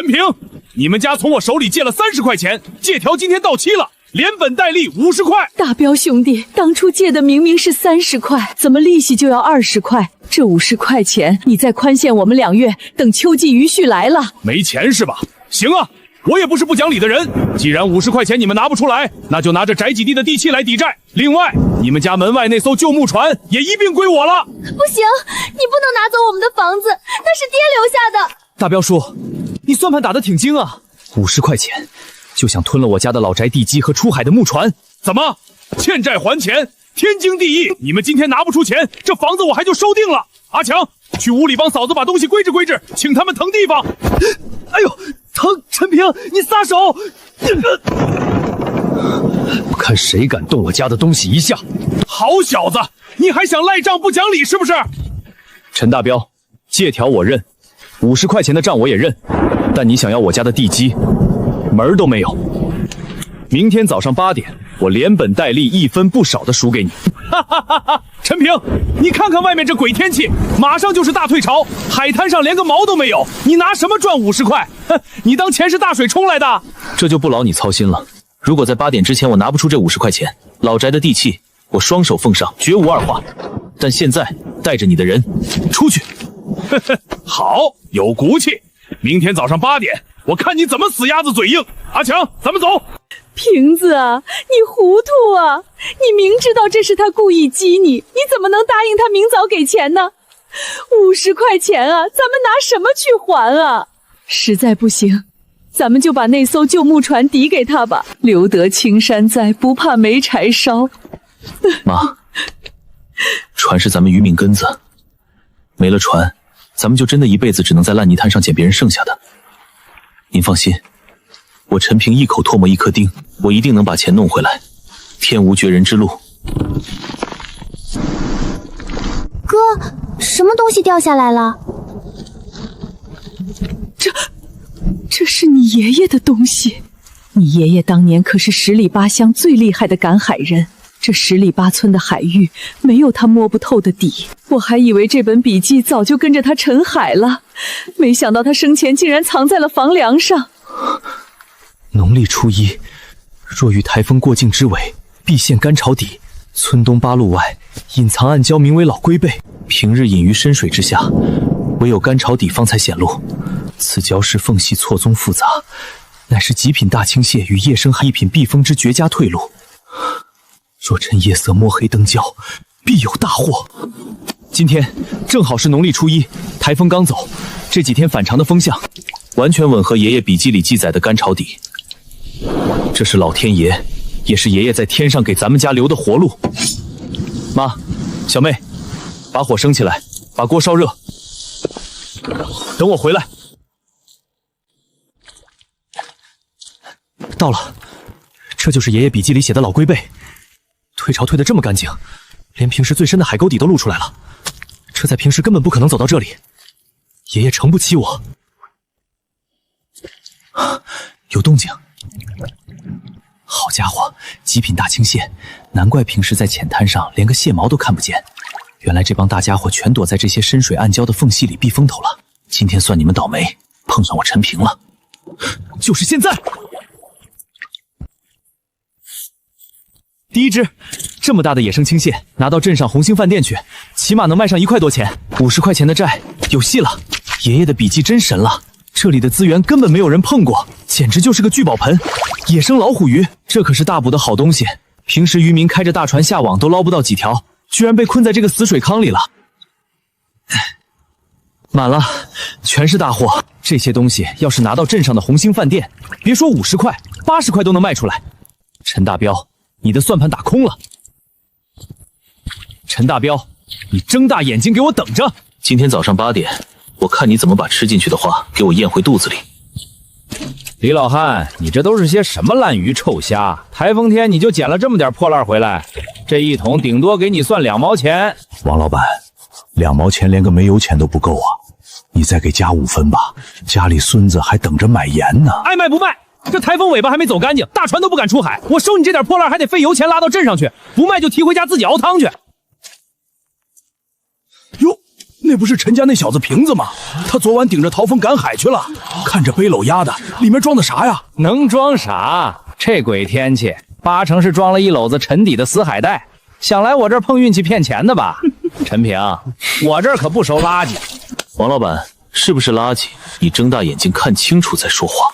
陈平，你们家从我手里借了30块钱，借条今天到期了，连本带利50块。大彪兄弟，当初借的明明是30块，怎么利息就要20块？这50块钱你再宽限我们2月，等秋季余序来了。没钱是吧？行啊，我也不是不讲理的人。既然50块钱你们拿不出来，那就拿着宅基地的地契来抵债。另外，你们家门外那艘旧木船也一并归我了。不行，你不能拿走我们的房子，那是爹留下的。大彪叔，你算盘打得挺精啊！50块钱就想吞了我家的老宅地基和出海的木船？怎么，欠债还钱，天经地义。你们今天拿不出钱，这房子我还就收定了。阿强，去屋里帮嫂子把东西归置归置，请他们腾地方。哎呦，疼！陈平，你撒手！我看谁敢动我家的东西一下！好小子，你还想赖账不讲理是不是？陈大彪，借条我认，50块钱的账我也认，但你想要我家的地基，门儿都没有。明天早上8点，我连本带利1分不少的赎给你。哈哈哈哈！陈平，你看看外面这鬼天气，马上就是大退潮，海滩上连个毛都没有，你拿什么赚50块？哼，你当钱是大水冲来的？这就不劳你操心了。如果在8点之前我拿不出这50块钱，老宅的地契我双手奉上，绝无二话。但现在带着你的人出去。呵呵，好，有骨气。明天早上8点，我看你怎么死鸭子嘴硬。阿强，咱们走。瓶子啊，你糊涂啊！你明知道这是他故意激你，你怎么能答应他明早给钱呢？50块钱啊，咱们拿什么去还啊？实在不行，咱们就把那艘旧木船抵给他吧。留得青山在，不怕没柴烧。妈，船是咱们渔民根子，没了船，咱们就真的一辈子只能在烂泥滩上捡别人剩下的。您放心，我陈平一口唾沫一颗钉，我一定能把钱弄回来，天无绝人之路。哥，什么东西掉下来了？这是你爷爷的东西。你爷爷当年可是10里8乡最厉害的赶海人，这10里8村的海域没有他摸不透的底。我还以为这本笔记早就跟着他沉海了，没想到他生前竟然藏在了房梁上。农历初1，若遇台风过境之尾，必现干潮底。村东8路外隐藏暗礁，名为老龟背，平日隐于深水之下，唯有干潮底方才显露。此礁石缝隙错综复杂，乃是极品大青蟹与夜生一品避风之绝佳退路。若趁夜色摸黑登礁，必有大祸。今天正好是农历初1，台风刚走，这几天反常的风向，完全吻合爷爷笔记里记载的干潮底。这是老天爷，也是爷爷在天上给咱们家留的活路。妈，小妹，把火升起来，把锅烧热，等我回来。到了，这就是爷爷笔记里写的老龟背，退潮退得这么干净，连平时最深的海沟底都露出来了。这在平时根本不可能走到这里，爷爷诚不欺我。有动静，好家伙，极品大青蟹，难怪平时在浅滩上连个蟹毛都看不见。原来这帮大家伙全躲在这些深水暗礁的缝隙里避风头了。今天算你们倒霉，碰上我陈平了。就是现在！第一只，这么大的野生青蟹，拿到镇上红星饭店去，起码能卖上1块多钱。50块钱的债，有戏了！爷爷的笔记真神了，这里的资源根本没有人碰过，简直就是个聚宝盆。野生老虎鱼，这可是大补的好东西。平时渔民开着大船下网都捞不到几条，居然被困在这个死水坑里了。满了，全是大货。这些东西要是拿到镇上的红星饭店，别说50块，80块都能卖出来。陈大彪，你的算盘打空了。陈大彪，你睁大眼睛给我等着！今天早上8点，我看你怎么把吃进去的话给我咽回肚子里。李老汉，你这都是些什么烂鱼臭虾？台风天你就捡了这么点破烂回来，这一桶顶多给你算2毛钱。王老板，2毛钱连个煤油钱都不够啊！你再给加5分吧，家里孙子还等着买盐呢。爱卖不卖，这台风尾巴还没走干净，大船都不敢出海。我收你这点破烂还得费油钱拉到镇上去，不卖就提回家自己熬汤去。哟，那不是陈家那小子瓶子吗？他昨晚顶着桃风赶海去了，看着背篓压的，里面装的啥呀？能装啥？这鬼天气，8成是装了一篓子沉底的死海带。想来我这儿碰运气骗钱的吧？陈平，我这儿可不收垃圾。王老板，是不是垃圾？你睁大眼睛看清楚再说话。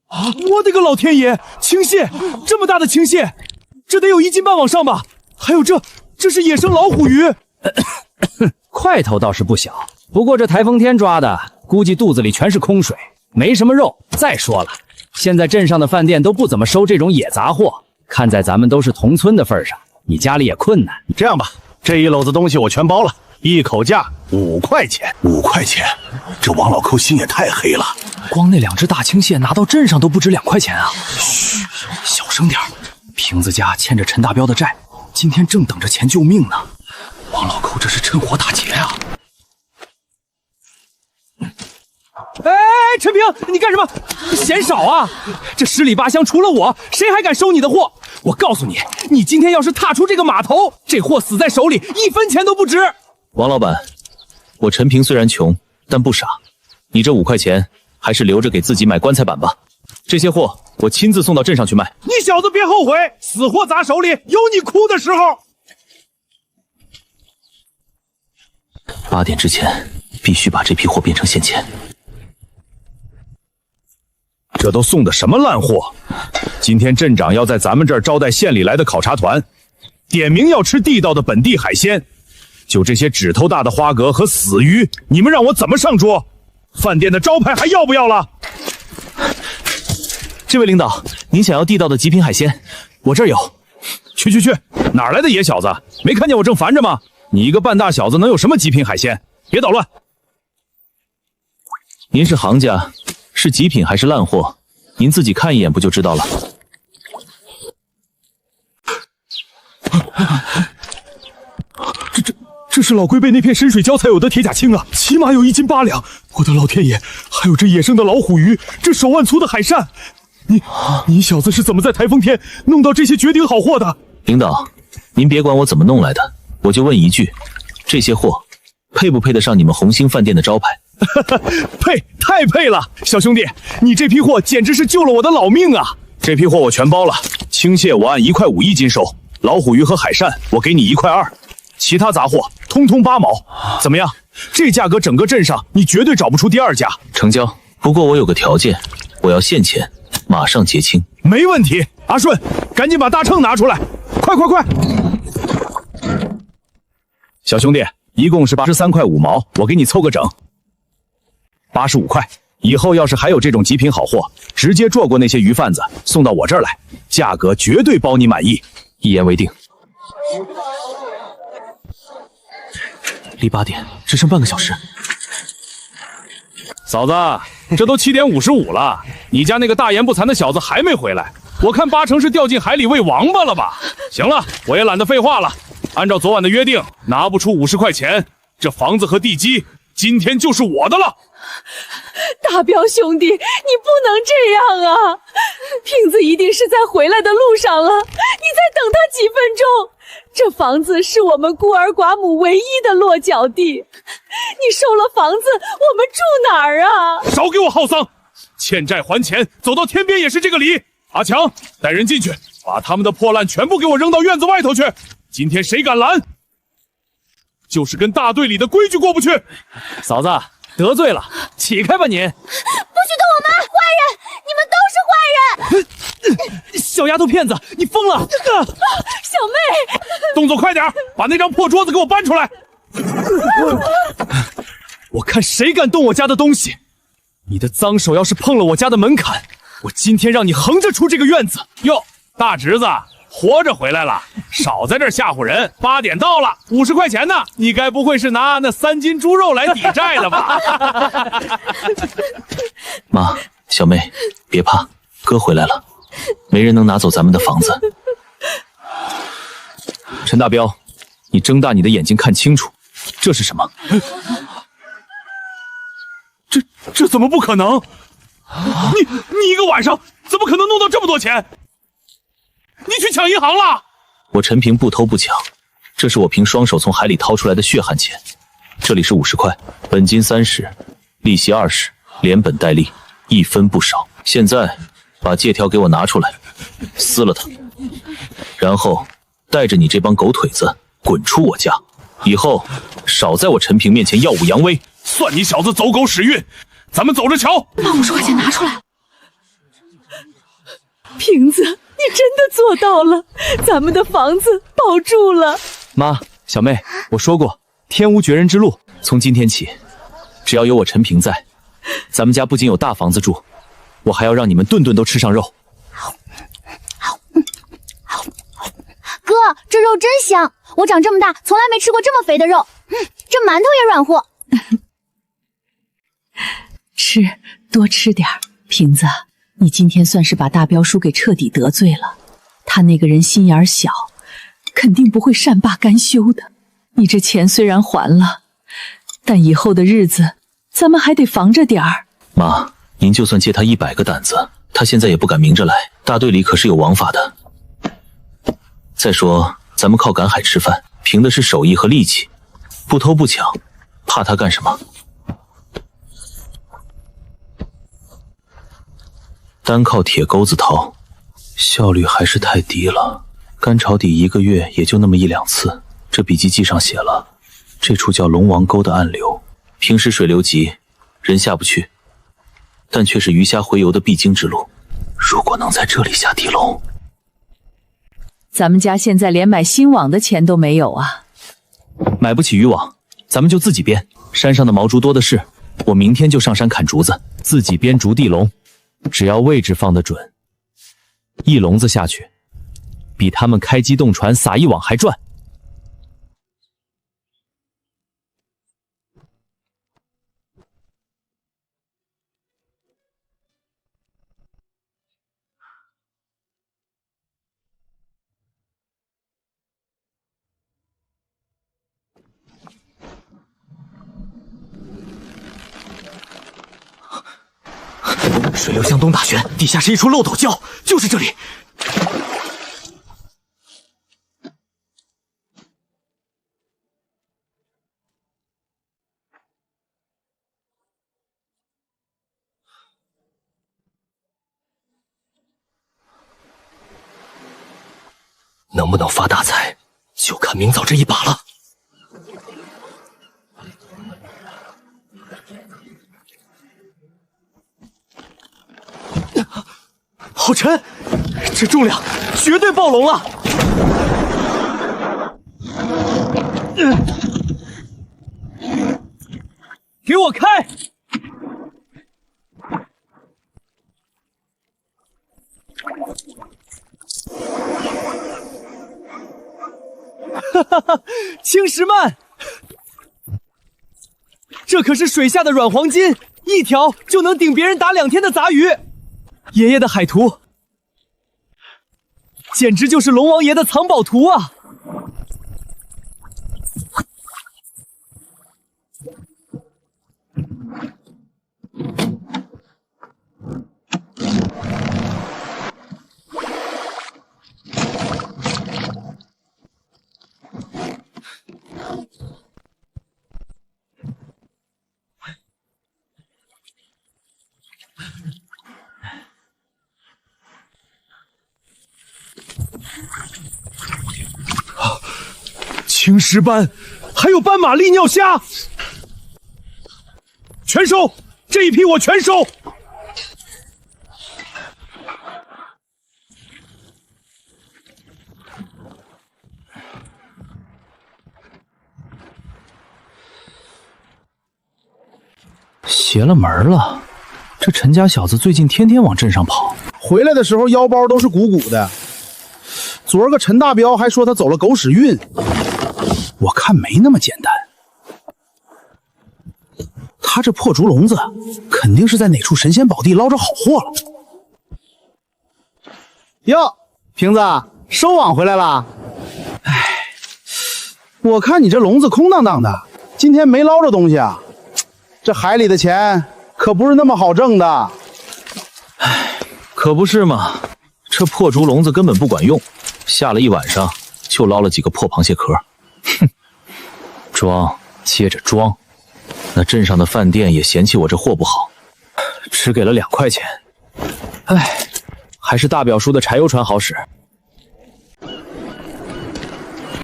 啊！我的个老天爷！青蟹，这么大的青蟹，这得有1斤半往上吧？还有这是野生老虎鱼。块头倒是不小，不过这台风天抓的，估计肚子里全是空水，没什么肉。再说了，现在镇上的饭店都不怎么收这种野杂货，看在咱们都是同村的份上，你家里也困难。这样吧，这一篓子东西我全包了，一口价5块钱。5块钱，这王老抠心也太黑了。光那2只大青蟹拿到镇上都不止2块钱啊！嘘，小声点。瓶子家欠着陈大彪的债，今天正等着钱救命呢。王老抠这是趁火打劫啊！哎，陈平，你干什么？嫌少啊！这10里8乡除了我，谁还敢收你的货？我告诉你，你今天要是踏出这个码头，这货死在手里1分钱都不值。王老板，我陈平虽然穷，但不傻。你这5块钱还是留着给自己买棺材板吧。这些货我亲自送到镇上去卖。你小子别后悔，死货砸手里有你哭的时候。8点之前必须把这批货变成现钱。这都送的什么烂货？今天镇长要在咱们这儿招待县里来的考察团，点名要吃地道的本地海鲜。就这些指头大的花蛤和死鱼，你们让我怎么上桌？饭店的招牌还要不要了？这位领导，您想要地道的极品海鲜，我这儿有。去，哪来的野小子？没看见我正烦着吗？你一个半大小子能有什么极品海鲜？别捣乱！您是行家，是极品还是烂货？您自己看一眼不就知道了。这是老龟背那片深水礁才有的铁甲青啊，起码有1斤8两。我的老天爷，还有这野生的老虎鱼，这手腕粗的海扇。你小子是怎么在台风天弄到这些绝顶好货的？领导，您别管我怎么弄来的，我就问一句，这些货配不配得上你们红星饭店的招牌？配，太配了！小兄弟，你这批货简直是救了我的老命啊！这批货我全包了，青蟹我按1块51斤收，老虎鱼和海扇我给你1块2，其他杂货通通8毛。怎么样？这价格整个镇上你绝对找不出第2家。成交。不过我有个条件，我要现钱，马上结清。没问题。阿顺，赶紧把大秤拿出来，快！小兄弟，一共是83块5毛，我给你凑个整。85块。以后要是还有这种极品好货，直接捉过那些鱼贩子送到我这儿来，价格绝对包你满意。一言为定。离8点只剩半个小时。嫂子，这都7点55了，你家那个大言不惭的小子还没回来，我看8成是掉进海里喂王八了吧？行了，我也懒得废话了，按照昨晚的约定，拿不出50块钱，这房子和地基今天就是我的了。大彪兄弟，你不能这样啊！瓶子一定是在回来的路上了，你再等他几分钟。这房子是我们孤儿寡母唯一的落脚地，你收了房子，我们住哪儿啊？少给我耗丧！欠债还钱，走到天边也是这个理。阿强，带人进去，把他们的破烂全部给我扔到院子外头去。今天谁敢拦，就是跟大队里的规矩过不去。嫂子，得罪了，起开吧您！不许动我妈！坏人！你们都是坏人！小丫头片子，你疯了！小妹，动作快点，把那张破桌子给我搬出来！我看谁敢动我家的东西！你的脏手要是碰了我家的门槛，我今天让你横着出这个院子！哟，大侄子活着回来了，少在这儿吓唬人！8点到了，50块钱呢，你该不会是拿那3斤猪肉来抵债的吧？妈，小妹，别怕，哥回来了，没人能拿走咱们的房子。陈大彪，你睁大你的眼睛看清楚，这是什么？这怎么不可能？你一个晚上怎么可能弄到这么多钱？你去抢银行了？我陈平不偷不抢，这是我凭双手从海里掏出来的血汗钱，这里是50块，本金30，利息20，连本带利，1分不少。现在把借条给我拿出来，撕了它，然后带着你这帮狗腿子滚出我家，以后少在我陈平面前耀武扬威。算你小子走狗屎运，咱们走着瞧。把50块钱拿出来。瓶子，你真的做到了，咱们的房子保住了。妈，小妹，我说过，天无绝人之路。从今天起，只要有我陈平在，咱们家不仅有大房子住，我还要让你们顿顿都吃上肉。哥，这肉真香，我长这么大从来没吃过这么肥的肉。这馒头也软和。吃，多吃点儿。瓶子，你今天算是把大彪叔给彻底得罪了。他那个人心眼小，肯定不会善罢甘休的。你这钱虽然还了，但以后的日子咱们还得防着点儿。妈，您就算借他100个胆子，他现在也不敢明着来，大队里可是有王法的。再说，咱们靠赶海吃饭，凭的是手艺和力气，不偷不抢，怕他干什么？单靠铁钩子掏，效率还是太低了。干炒底1个月也就那么1、2次。这笔记记上写了，这处叫龙王沟的暗流，平时水流急，人下不去，但却是鱼虾洄游的必经之路。如果能在这里下地笼，咱们家现在连买新网的钱都没有啊！买不起渔网，咱们就自己编。山上的毛竹多的是，我明天就上山砍竹子，自己编竹地笼。只要位置放得准，一笼子下去，比他们开机动船撒一网还赚。水流向东打旋，底下是一处漏斗窖，就是这里。能不能发大财，就看明早这一把了。好沉，这重量绝对爆笼了！给我开！哈哈哈，青石鳗，这可是水下的软黄金，一条就能顶别人打2天的杂鱼。爷爷的海图，简直就是龙王爷的藏宝图啊！青石斑，还有斑马利尿虾，全收！这一批我全收！邪了门了，这陈家小子最近天天往镇上跑，回来的时候腰包都是鼓鼓的。昨儿个陈大彪还说他走了狗屎运，我看没那么简单。他这破竹笼子肯定是在哪处神仙宝地捞着好货了。哟，瓶子，收网回来了。哎，我看你这笼子空荡荡的，今天没捞着东西啊。这海里的钱可不是那么好挣的。哎，可不是嘛，这破竹笼子根本不管用，下了一晚上就捞了几个破螃蟹壳。装，接着装。那镇上的饭店也嫌弃我这货不好，只给了2块钱。唉，还是大表叔的柴油船好使。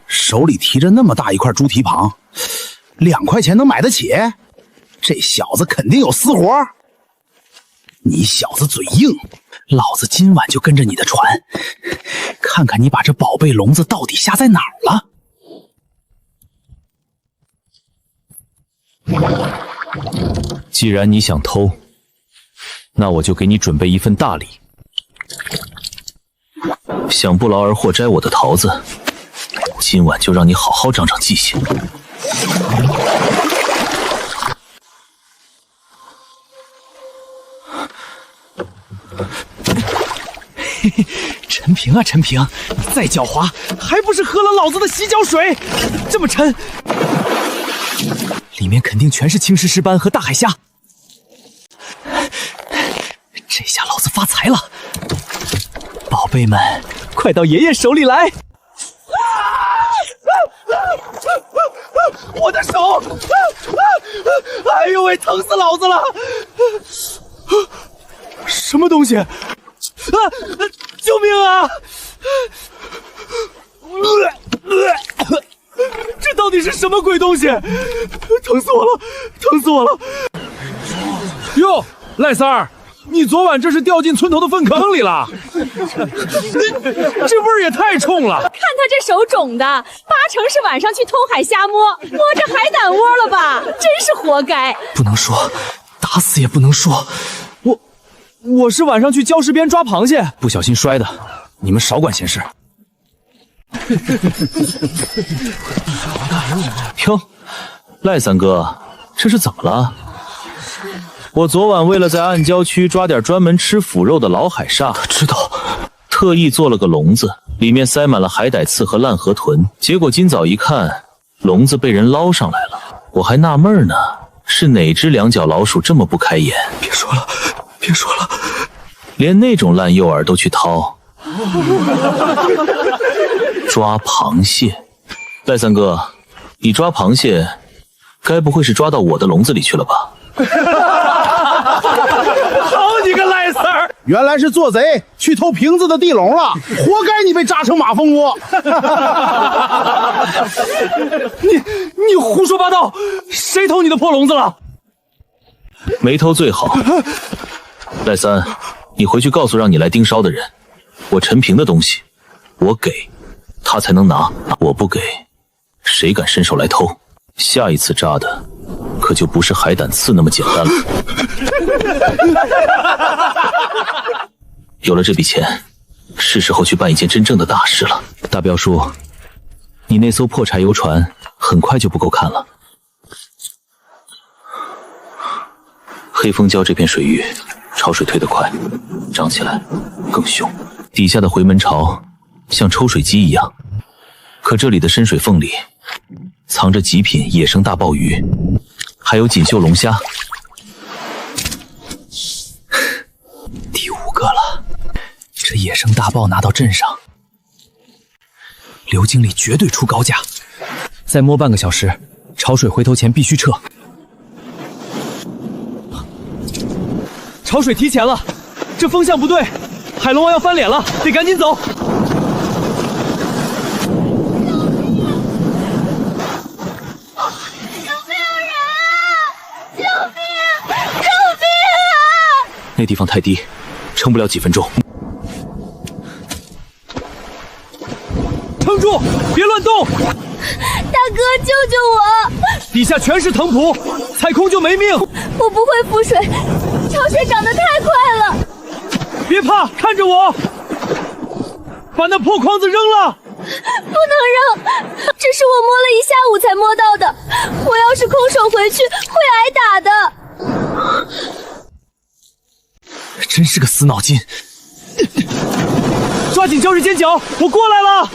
手里提着那么大一块猪蹄膀，2块钱能买得起？这小子肯定有私活。你小子嘴硬，老子今晚就跟着你的船，看看你把这宝贝笼子到底下在哪儿了。既然你想偷，那我就给你准备一份大礼。想不劳而获摘我的桃子，今晚就让你好好长长记性。嘿嘿，陈平啊陈平，你再狡猾，还不是喝了老子的洗脚水？这么沉，里面肯定全是青石石斑和大海虾。这下老子发财了！宝贝们，快到爷爷手里来！我的手！哎呦喂，疼死老子了！什么东西？救命啊！这到底是什么鬼东西？疼死我了！疼死我了！哟，赖三儿，你昨晚这是掉进村头的粪坑里了？这味儿也太冲了！看他这手肿的，8成是晚上去偷海虾摸着海胆窝了吧？真是活该！不能说，打死也不能说。我是晚上去礁石边抓螃蟹，不小心摔的。你们少管闲事。哟，赖三哥，这是怎么了？我昨晚为了在暗礁区抓点专门吃腐肉的老海鲨，知道，特意做了个笼子，里面塞满了海胆刺和烂河豚。结果今早一看，笼子被人捞上来了，我还纳闷呢，是哪只两脚老鼠这么不开眼？别说了，别说了，连那种烂诱饵都去掏。抓螃蟹，赖三哥，你抓螃蟹，该不会是抓到我的笼子里去了吧？好你个赖三儿！原来是做贼去偷瓶子的地笼了，活该你被扎成马蜂窝！你胡说八道！谁偷你的破笼子了？没偷最好。赖三，你回去告诉让你来盯梢的人，我陈平的东西，我给他才能拿，我不给，谁敢伸手来偷？下一次扎的可就不是海胆刺那么简单了。有了这笔钱，是时候去办一件真正的大事了。大彪叔，你那艘破柴油船很快就不够看了。黑风礁这片水域潮水退得快，涨起来更凶，底下的回门潮像抽水机一样，可这里的深水缝里藏着极品野生大鲍鱼，还有锦绣龙虾。第5个了，这野生大鲍拿到镇上，刘经理绝对出高价。再摸半个小时，潮水回头前必须撤。潮水提前了，这风向不对，海龙王要翻脸了，得赶紧走。那地方太低，撑不了几分钟。撑住，别乱动！大哥，救救我！底下全是藤蒲，踩空就没命。我不会浮水，潮水涨得太快了。别怕，看着我，把那破筐子扔了。不能扔，这是我摸了1下午才摸到的。我要是空手回去，会挨打的。真是个死脑筋！抓紧礁石尖角，我过来了！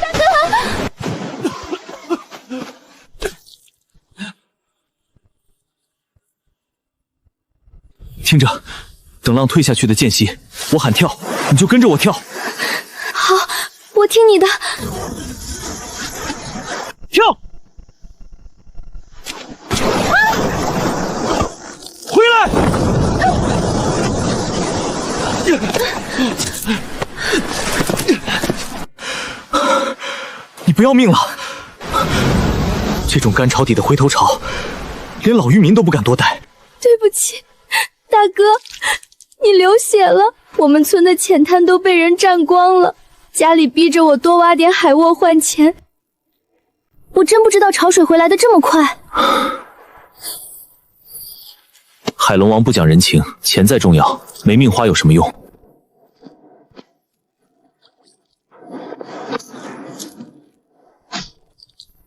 大哥，听着，等浪退下去的间隙，我喊跳，你就跟着我跳。好，我听你的。你不要命了？这种干潮底的回头草，连老渔民都不敢多待。对不起，大哥，你流血了。我们村的浅滩都被人占光了，家里逼着我多挖点海沃换钱。我真不知道潮水回来的这么快。海龙王不讲人情，钱再重要，没命花有什么用？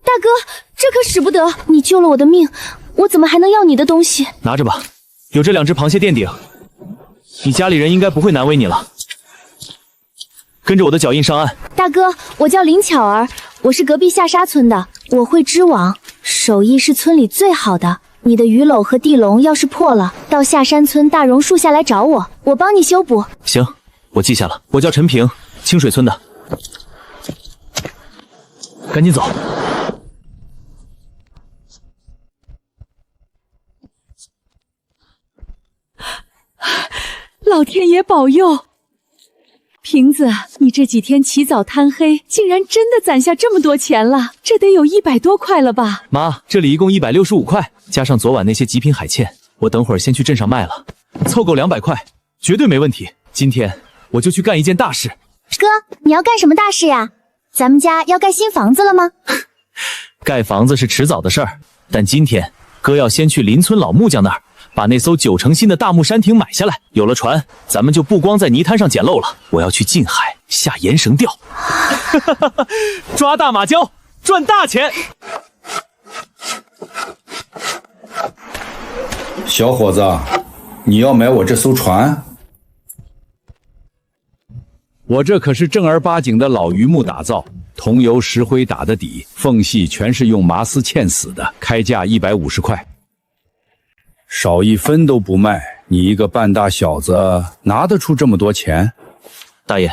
大哥，这可使不得！你救了我的命，我怎么还能要你的东西？拿着吧，有这2只螃蟹垫底，你家里人应该不会难为你了。跟着我的脚印上岸。大哥，我叫林巧儿，我是隔壁下沙村的，我会织网，手艺是村里最好的。你的鱼篓和地笼要是破了，到下山村大榕树下来找我，我帮你修补。行，我记下了。我叫陈平，清水村的。赶紧走。老天爷保佑！瓶子，你这几天起早贪黑，竟然真的攒下这么多钱了，这得有100多块了吧？妈，这里一共165块，加上昨晚那些极品海芡，我等会儿先去镇上卖了，凑够200块，绝对没问题。今天我就去干一件大事。哥，你要干什么大事呀？咱们家要盖新房子了吗？盖房子是迟早的事儿，但今天哥要先去邻村老木匠那儿，把那艘9成新的大木山艇买下来。有了船，咱们就不光在泥滩上捡漏了，我要去近海下盐绳钓，抓大马鲛，赚大钱。小伙子，你要买我这艘船？我这可是正儿八经的老榆木打造，桐油石灰打的底，缝隙全是用麻丝嵌死的，开价150块，少1分都不卖。你一个半大小子拿得出这么多钱？大爷，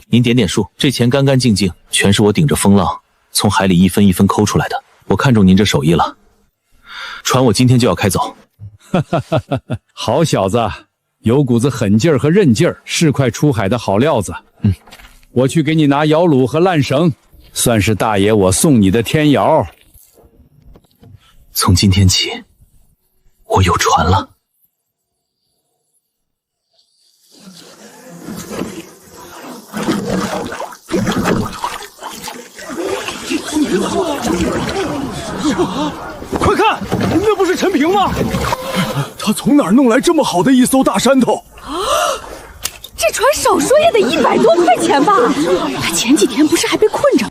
您点点数，这钱干干净净，全是我顶着风浪从海里一分一分抠出来的。我看中您这手艺了，船我今天就要开走。好小子，有股子狠劲儿和韧劲儿，是块出海的好料子。我去给你拿摇橹和烂绳，算是大爷我送你的天摇。从今天起，我有船了。快看，那不是陈平吗？他从哪儿弄来这么好的一艘大山头？这船少说也得100多块钱吧？他前几天不是还被困着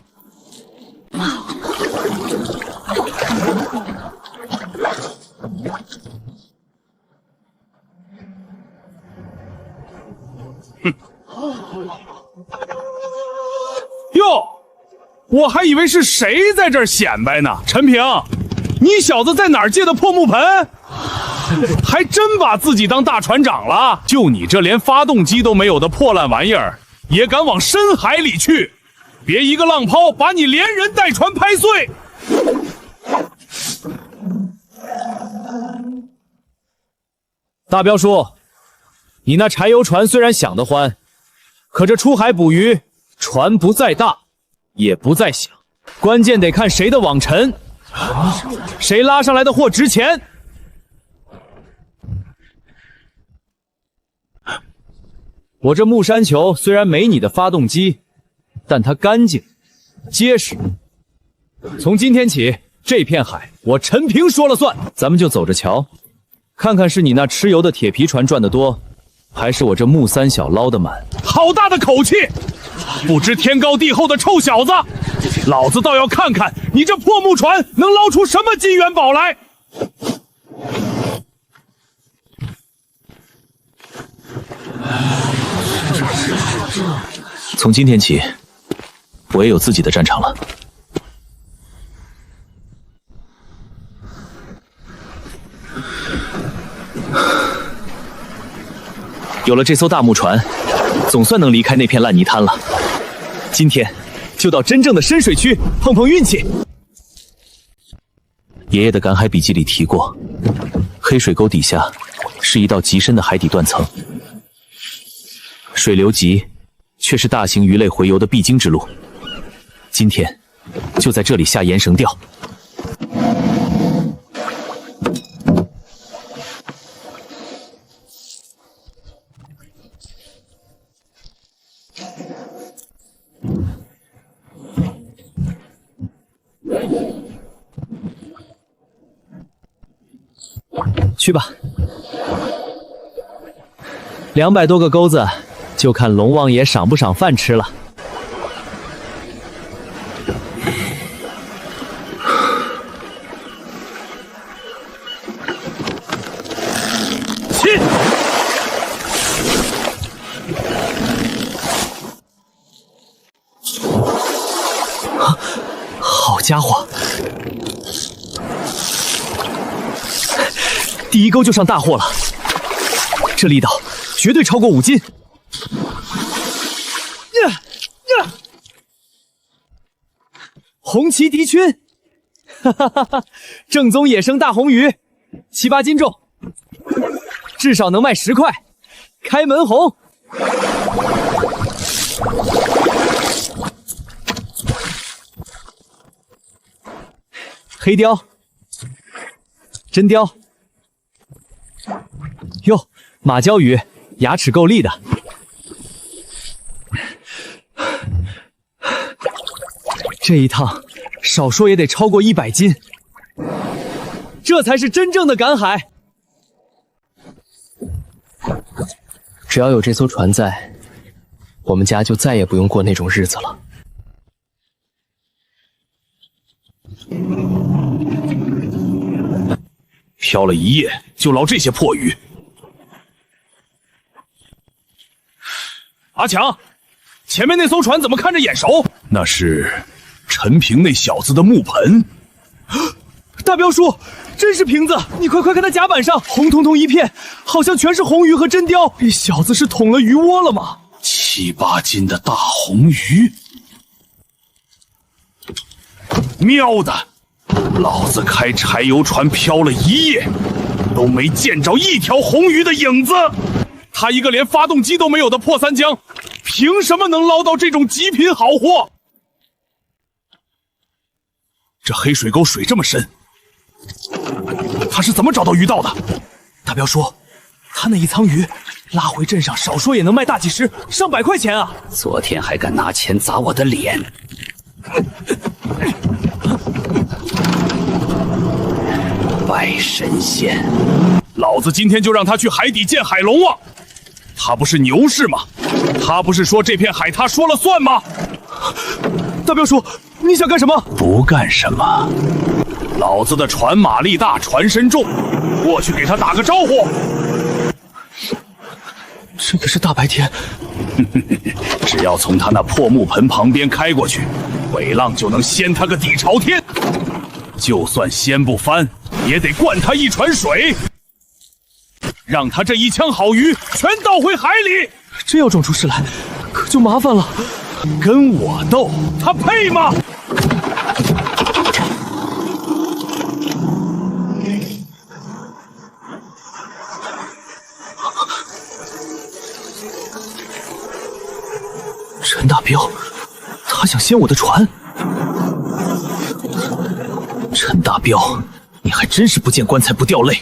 吗？哟，我还以为是谁在这儿显摆呢。陈平，你小子在哪儿借的破木盆？还真把自己当大船长了？就你这连发动机都没有的破烂玩意儿，也敢往深海里去？别一个浪抛把你连人带船拍碎！大彪叔，你那柴油船虽然响得欢，可这出海捕鱼，船不在大，也不在响，关键得看谁的网沉，谁拉上来的货值钱。我这木山球虽然没你的发动机，但它干净结实。从今天起，这片海我陈平说了算。咱们就走着瞧，看看是你那吃油的铁皮船赚得多，还是我这木三小捞得满。好大的口气！不知天高地厚的臭小子，老子倒要看看你这破木船能捞出什么金元宝来！从今天起，我也有自己的战场了。有了这艘大木船，总算能离开那片烂泥滩了。今天就到真正的深水区碰碰运气。爷爷的赶海笔记里提过，黑水沟底下是一道极深的海底断层。水流急，却是大型鱼类洄游的必经之路。今天就在这里下延绳钓。去吧，200多个钩子，就看龙王爷赏不赏饭吃了。起！好家伙！第一钩就上大货了，这力道绝对超过5斤。红旗敌群，哈哈哈哈！正宗野生大红鱼，7、8斤重，至少能卖10块。开门红，黑鲷，真鲷。哟，马鲛鱼，牙齿够利的。这一趟少说也得超过100斤，这才是真正的赶海。只要有这艘船在，我们家就再也不用过那种日子了。漂了一夜就捞这些破鱼。阿强，前面那艘船怎么看着眼熟？那是陈平那小子的木盆。大彪叔，真是瓶子！你快看他甲板上红彤彤一片，好像全是红鱼和真鲷。这小子是捅了鱼窝了吗？7、8斤的大红鱼，喵的！老子开柴油船漂了一夜，都没见着一条红鱼的影子。他一个连发动机都没有的破三江，凭什么能捞到这种极品好货？这黑水沟水这么深，他是怎么找到鱼道的？大彪叔，他那一仓鱼拉回镇上，少说也能卖大几十、上百块钱啊！昨天还敢拿钱砸我的脸！拜神仙！老子今天就让他去海底见海龙王。他不是牛市吗？他不是说这片海他说了算吗？大彪叔，你想干什么？不干什么。老子的船马力大，船身重，过去给他打个招呼。这可是大白天。只要从他那破木盆旁边开过去，尾浪就能掀他个底朝天。就算掀不翻，也得灌他一船水，让他这一腔好鱼全倒回海里。真要撞出事来，可就麻烦了。跟我斗，他配吗？陈大彪，他想掀我的船。陈大彪，你还真是不见棺材不掉泪。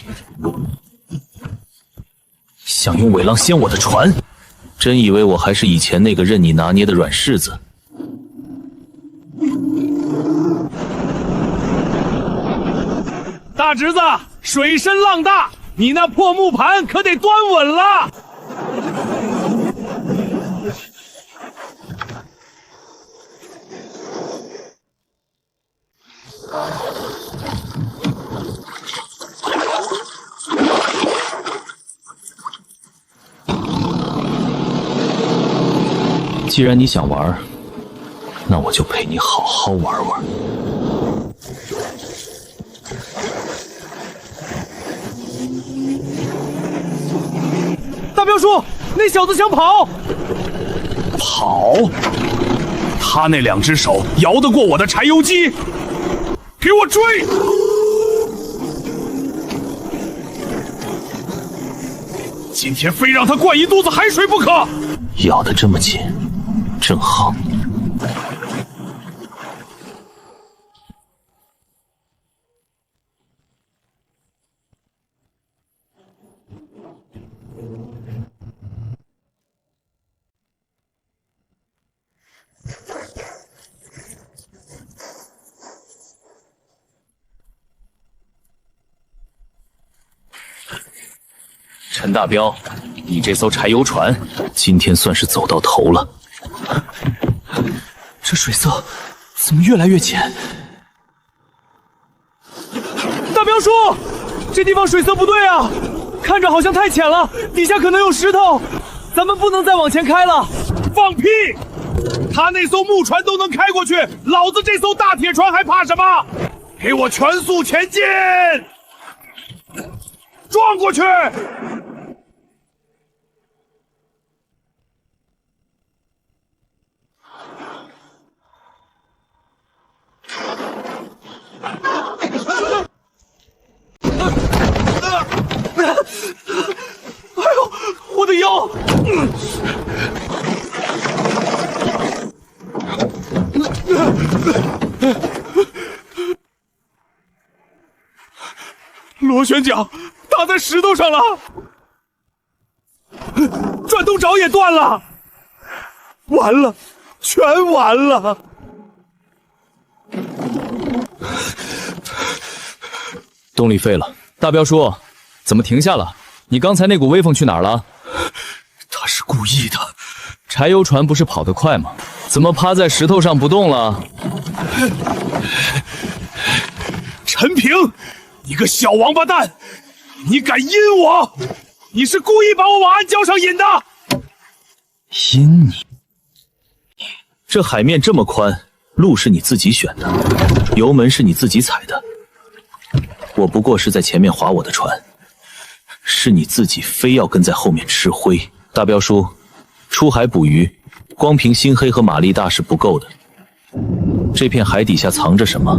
想用尾浪掀我的船，真以为我还是以前那个任你拿捏的软柿子？大侄子，水深浪大，你那破木盘可得端稳了。既然你想玩，那我就陪你好好玩玩。大彪叔，那小子想跑！跑？他那2只手摇得过我的柴油机？给我追！今天非让他灌一肚子海水不可！咬得这么紧，正好。陈大彪，你这艘柴油船今天算是走到头了。这水色怎么越来越浅？大彪叔，这地方水色不对啊，看着好像太浅了，底下可能有石头，咱们不能再往前开了。放屁！他那艘木船都能开过去，老子这艘大铁船还怕什么？给我全速前进！撞过去！哎呦，我的腰！螺旋桨打在石头上了，转动爪也断了，完了，全完了。动力废了。大彪叔，怎么停下了？你刚才那股威风去哪儿了？他是故意的。柴油船不是跑得快吗？怎么趴在石头上不动了？陈平，你个小王八蛋，你敢阴我？你是故意把我往暗礁上引的。阴你？这海面这么宽，路是你自己选的，油门是你自己踩的。我不过是在前面划我的船，是你自己非要跟在后面吃灰。大彪叔，出海捕鱼，光凭星黑和玛丽大是不够的。这片海底下藏着什么，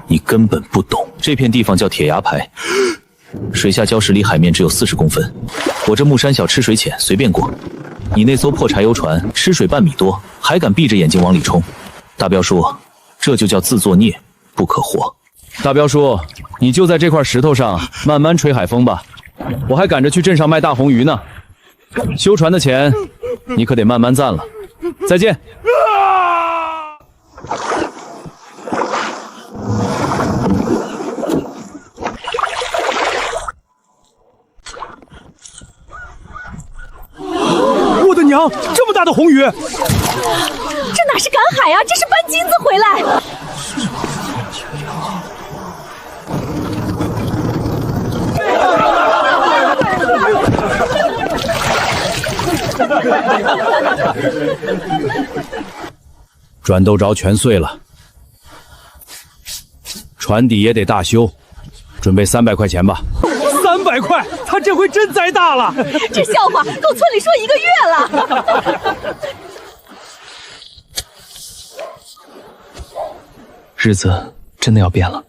你根本不懂。这片地方叫铁崖排，水下礁石离海面只有40公分。我这木山小吃水浅，随便过。你那艘破柴油船吃水半米多，还敢闭着眼睛往里冲。大彪叔，这就叫自作孽不可活。大彪叔，你就在这块石头上慢慢吹海风吧，我还赶着去镇上卖大红鱼呢。修船的钱你可得慢慢攒了。再见。我的娘，这么大的红鱼！这哪是赶海啊，这是搬金子回来。转斗着全碎了，船底也得大修，准备300块钱吧。300块，他这回真栽大了。这笑话够村里说1个月了。日子真的要变了。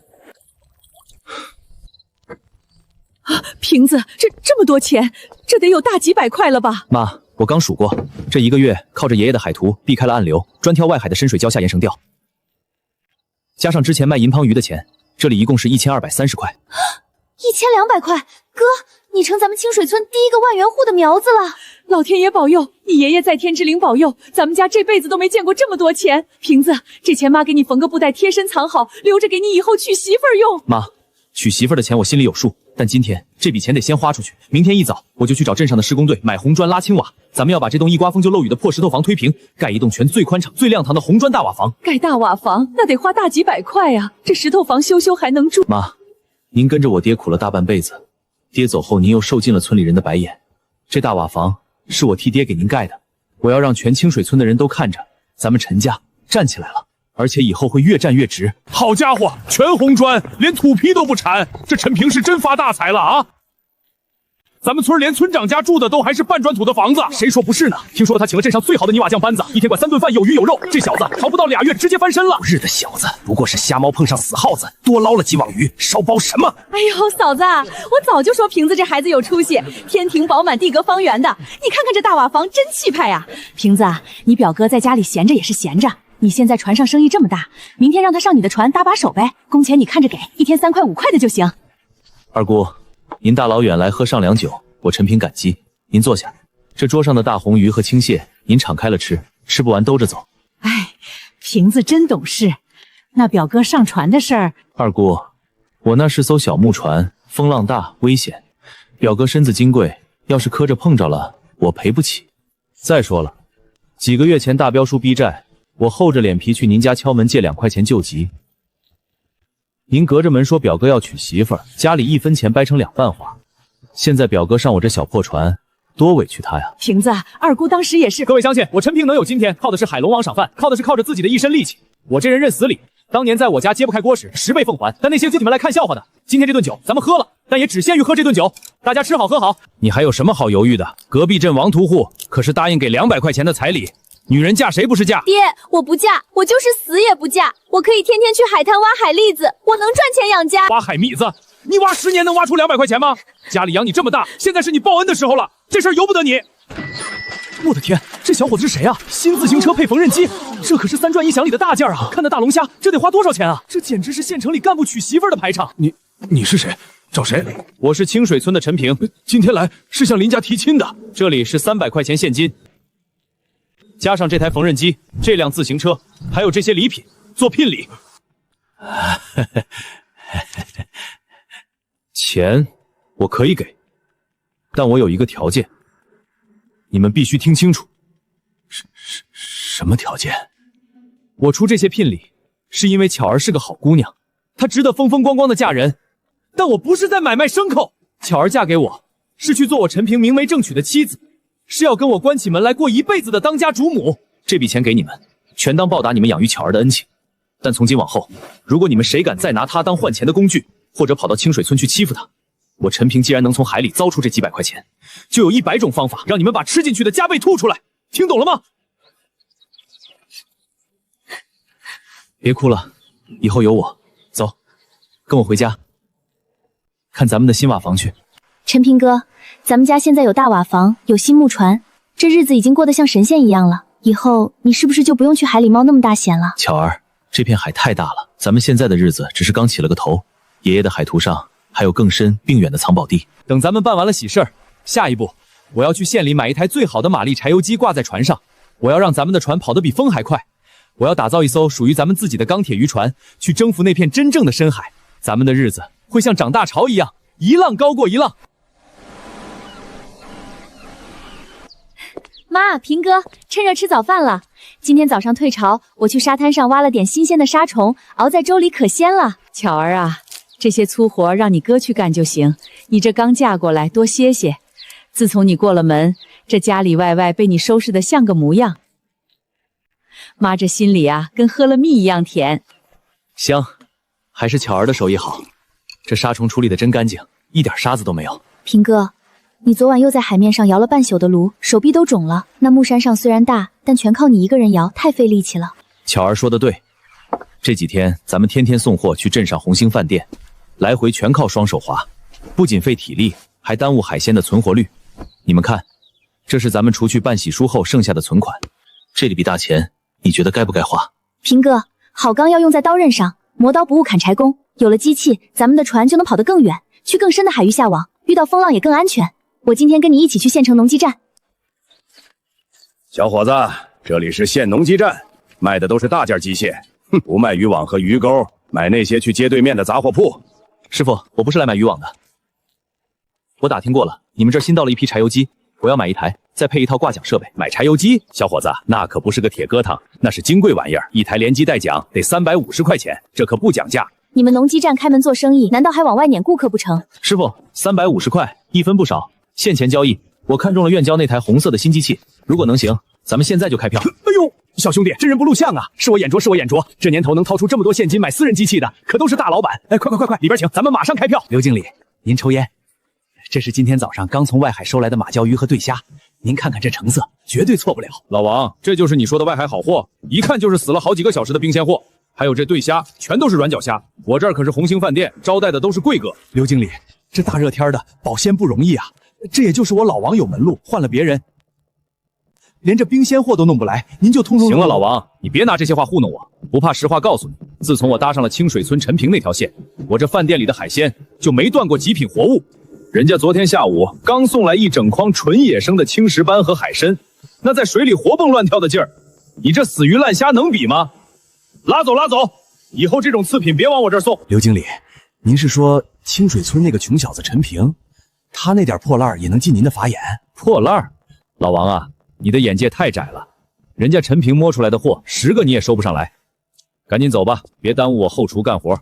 瓶子，这么多钱，这得有大几百块了吧？妈，我刚数过，这1个月靠着爷爷的海图避开了暗流，专挑外海的深水礁下沿绳钓，加上之前卖银鳟鱼的钱，这里一共是1230块。1200块，哥，你成咱们清水村第1个万元户的苗子了。老天爷保佑，你爷爷在天之灵保佑，咱们家这辈子都没见过这么多钱。瓶子，这钱妈给你缝个布袋贴身藏好，留着给你以后娶媳妇儿用。妈，娶媳妇儿的钱我心里有数，但今天这笔钱得先花出去。明天一早我就去找镇上的施工队买红砖拉青瓦，咱们要把这栋一刮风就漏雨的破石头房推平，盖一栋全最宽敞最亮堂的红砖大瓦房。盖大瓦房那得花大几百块啊，这石头房修还能住？妈，您跟着我爹苦了大半辈子，爹走后您又受尽了村里人的白眼，这大瓦房是我替爹给您盖的，我要让全清水村的人都看着咱们陈家站起来了，而且以后会越站越直。好家伙，全红砖，连土坯都不铲，这陈平是真发大财了啊！咱们村连村长家住的都还是半砖土的房子，谁说不是呢？听说他请了镇上最好的泥瓦匠班子，一天管3顿饭，有鱼有肉。这小子逃不到2月，直接翻身了。不日的小子，不过是瞎猫碰上死耗子，多捞了几网鱼，烧包什么？哎呦，嫂子，我早就说瓶子这孩子有出息，天庭饱满，地阁方圆的。你看看这大瓦房，真气派呀！瓶子，你表哥在家里闲着也是闲着，你现在船上生意这么大，明天让他上你的船搭把手呗，工钱你看着给，1天3块5块的就行。二姑，您大老远来喝上2酒，我陈平感激。您坐下，这桌上的大红鱼和青蟹，您敞开了吃，吃不完兜着走。哎，瓶子真懂事。那表哥上船的事儿，二姑，我那是艘小木船，风浪大，危险。表哥身子金贵，要是磕着碰着了，我赔不起。再说了，几个月前大彪叔逼债，我厚着脸皮去您家敲门借2块钱救急。您隔着门说表哥要娶媳妇儿，家里1分钱掰成2半花。现在表哥上我这小破船，多委屈他呀！瓶子，二姑当时也是。各位乡亲，我陈平能有今天，靠的是海龙王赏饭，靠着自己的一身力气。我这人认死理，当年在我家揭不开锅时，10倍奉还。但那些你们来看笑话的，今天这顿酒咱们喝了，但也只限于喝这顿酒，大家吃好喝好。你还有什么好犹豫的？隔壁镇王屠户可是答应给200块钱的彩礼，女人嫁谁不是嫁？爹，我不嫁，我就是死也不嫁。我可以天天去海滩挖海蛎子，我能赚钱养家。挖海蛎子，你挖10年能挖出200块钱吗？家里养你这么大，现在是你报恩的时候了，这事儿由不得你。我的天，这小伙子是谁啊？新自行车配缝纫机，这可是3转1响里的大件啊！看那大龙虾，这得花多少钱啊？这简直是县城里干部娶媳妇儿的排场。你是谁？找谁？我是清水村的陈平，今天来是向林家提亲的。这里是300块钱现金，加上这台缝纫机、这辆自行车，还有这些礼品，做聘礼。钱我可以给，但我有一个条件，你们必须听清楚。什么条件？我出这些聘礼，是因为巧儿是个好姑娘，她值得风风光光的嫁人。但我不是在买卖牲口，巧儿嫁给我，是去做我陈平明媒正娶的妻子，是要跟我关起门来过一辈子的当家主母。这笔钱给你们，全当报答你们养育巧儿的恩情。但从今往后，如果你们谁敢再拿她当换钱的工具，或者跑到清水村去欺负她，我陈平既然能从海里捞出这几百块钱，就有100种方法让你们把吃进去的加倍吐出来。听懂了吗？别哭了，以后有我。走，跟我回家，看咱们的新瓦房去。陈平哥，咱们家现在有大瓦房，有新木船，这日子已经过得像神仙一样了。以后你是不是就不用去海里冒那么大险了？巧儿，这片海太大了，咱们现在的日子只是刚起了个头，爷爷的海图上还有更深并远的藏宝地。等咱们办完了喜事儿，下一步我要去县里买一台最好的马力柴油机挂在船上，我要让咱们的船跑得比风还快。我要打造一艘属于咱们自己的钢铁渔船，去征服那片真正的深海。咱们的日子会像涨大潮一样，一浪高过一浪。妈，平哥，趁热吃早饭了。今天早上退潮，我去沙滩上挖了点新鲜的沙虫，熬在粥里可鲜了。巧儿啊，这些粗活让你哥去干就行，你这刚嫁过来，多歇歇。自从你过了门，这家里外外被你收拾得像个模样。妈这心里啊，跟喝了蜜一样甜。香，还是巧儿的手艺好，这沙虫处理得真干净，一点沙子都没有。平哥，你昨晚又在海面上摇了半宿的炉，手臂都肿了。那木山上虽然大，但全靠你一个人摇，太费力气了。巧儿说的对，这几天咱们天天送货去镇上红星饭店，来回全靠双手划，不仅费体力，还耽误海鲜的存活率。你们看，这是咱们除去办喜书后剩下的存款，这里笔大钱，你觉得该不该花？平哥，好钢要用在刀刃上，磨刀不误砍柴工。有了机器，咱们的船就能跑得更远，去更深的海域下网，遇到风浪也更安全。我今天跟你一起去县城农机站。小伙子，这里是县农机站，卖的都是大件机械，不卖渔网和鱼钩，买那些去街对面的杂货铺。师傅，我不是来买渔网的。我打听过了，你们这儿新到了一批柴油机，我要买一台，再配一套挂桨设备。买柴油机，小伙子，那可不是个铁疙瘩，那是金贵玩意儿，一台连机带桨得350块钱，这可不讲价。你们农机站开门做生意，难道还往外撵顾客不成？师傅，350块，一分不少，现钱交易。我看中了院郊那台红色的新机器，如果能行，咱们现在就开票。哎呦，小兄弟，真人不露相啊！是我眼拙，是我眼拙。这年头能掏出这么多现金买私人机器的，可都是大老板。哎，快，里边请，咱们马上开票。刘经理，您抽烟。这是今天早上刚从外海收来的马鲛鱼和对虾，您看看这成色，绝对错不了。老王，这就是你说的外海好货，一看就是死了好几个小时的冰鲜货。还有这对虾，全都是软脚虾。我这儿可是红星饭店，招待的都是贵哥。刘经理，这大热天的保鲜不容易啊，这也就是我老王有门路，换了别人，连这冰鲜货都弄不来，您就通通。行了，老王，你别拿这些话糊弄我。不怕实话告诉你，自从我搭上了清水村陈平那条线，我这饭店里的海鲜就没断过极品活物。人家昨天下午刚送来一整筐纯野生的青石斑和海参，那在水里活蹦乱跳的劲儿，你这死鱼烂虾能比吗？拉走，拉走！以后这种次品别往我这儿送。刘经理，您是说清水村那个穷小子陈平，他那点破烂也能进您的法眼？破烂？老王啊，你的眼界太窄了。人家陈平摸出来的货，10个你也收不上来。赶紧走吧，别耽误我后厨干活。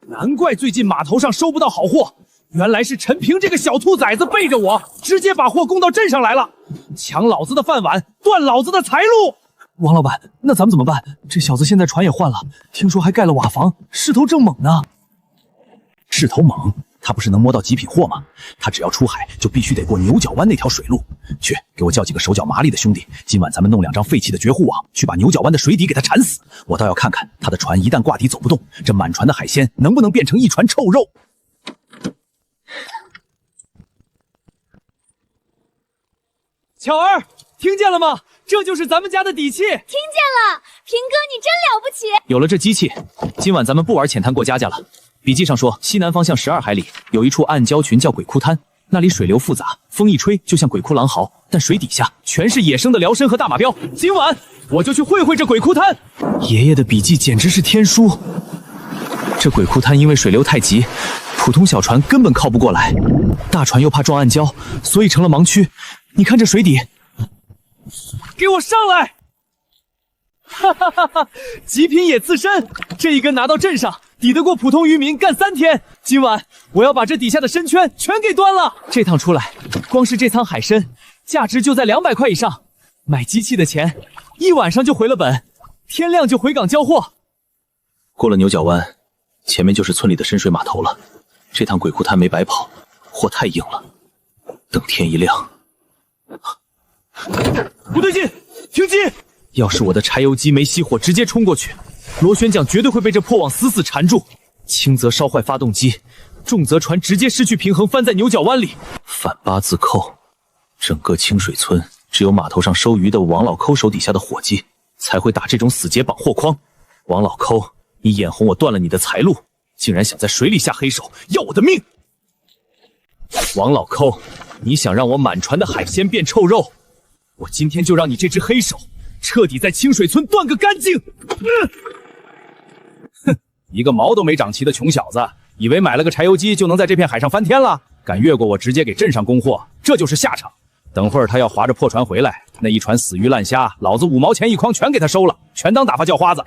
难怪最近码头上收不到好货，原来是陈平这个小兔崽子背着我，直接把货供到镇上来了，抢老子的饭碗，断老子的财路。王老板，那咱们怎么办？这小子现在船也换了，听说还盖了瓦房，势头正猛呢。势头猛？他不是能摸到极品货吗？他只要出海，就必须得过牛角湾那条水路。去，给我叫几个手脚麻利的兄弟，今晚咱们弄2张废弃的绝户网，去把牛角湾的水底给他缠死。我倒要看看他的船一旦挂底走不动，这满船的海鲜能不能变成一船臭肉。巧儿，听见了吗？这就是咱们家的底气。听见了，平哥你真了不起。有了这机器，今晚咱们不玩浅滩过家家了。笔记上说，西南方向12海里有一处暗礁群叫鬼窟滩，那里水流复杂，风一吹就像鬼窟狼嚎，但水底下全是野生的辽参和大马镖。今晚我就去会会这鬼窟滩。爷爷的笔记简直是天书。这鬼窟滩因为水流太急，普通小船根本靠不过来，大船又怕撞暗礁，所以成了盲区。你看这水底，给我上来！哈哈哈哈！极品野刺参，这一根拿到镇上，抵得过普通渔民干3天。今晚我要把这底下的参圈全给端了。这趟出来，光是这仓海参，价值就在200块以上。买机器的钱，一晚上就回了本，天亮就回港交货。过了牛角湾，前面就是村里的深水码头了。这趟鬼窟滩没白跑，货太硬了。等天一亮，不对劲，停机！要是我的柴油机没熄火，直接冲过去，螺旋桨绝对会被这破网死死缠住，轻则烧坏发动机，重则船直接失去平衡，翻在牛角湾里。反八字扣，整个清水村只有码头上收鱼的王老抠手底下的伙计才会打这种死结绑货筐。王老抠，你眼红我断了你的财路，竟然想在水里下黑手，要我的命！王老抠，你想让我满船的海鲜变臭肉，我今天就让你这只黑手彻底在清水村断个干净！哼，一个毛都没长齐的穷小子，以为买了个柴油机就能在这片海上翻天了？敢越过我，直接给镇上供货，这就是下场。等会儿他要划着破船回来，那一船死鱼烂虾，老子5毛钱一筐全给他收了，全当打发叫花子。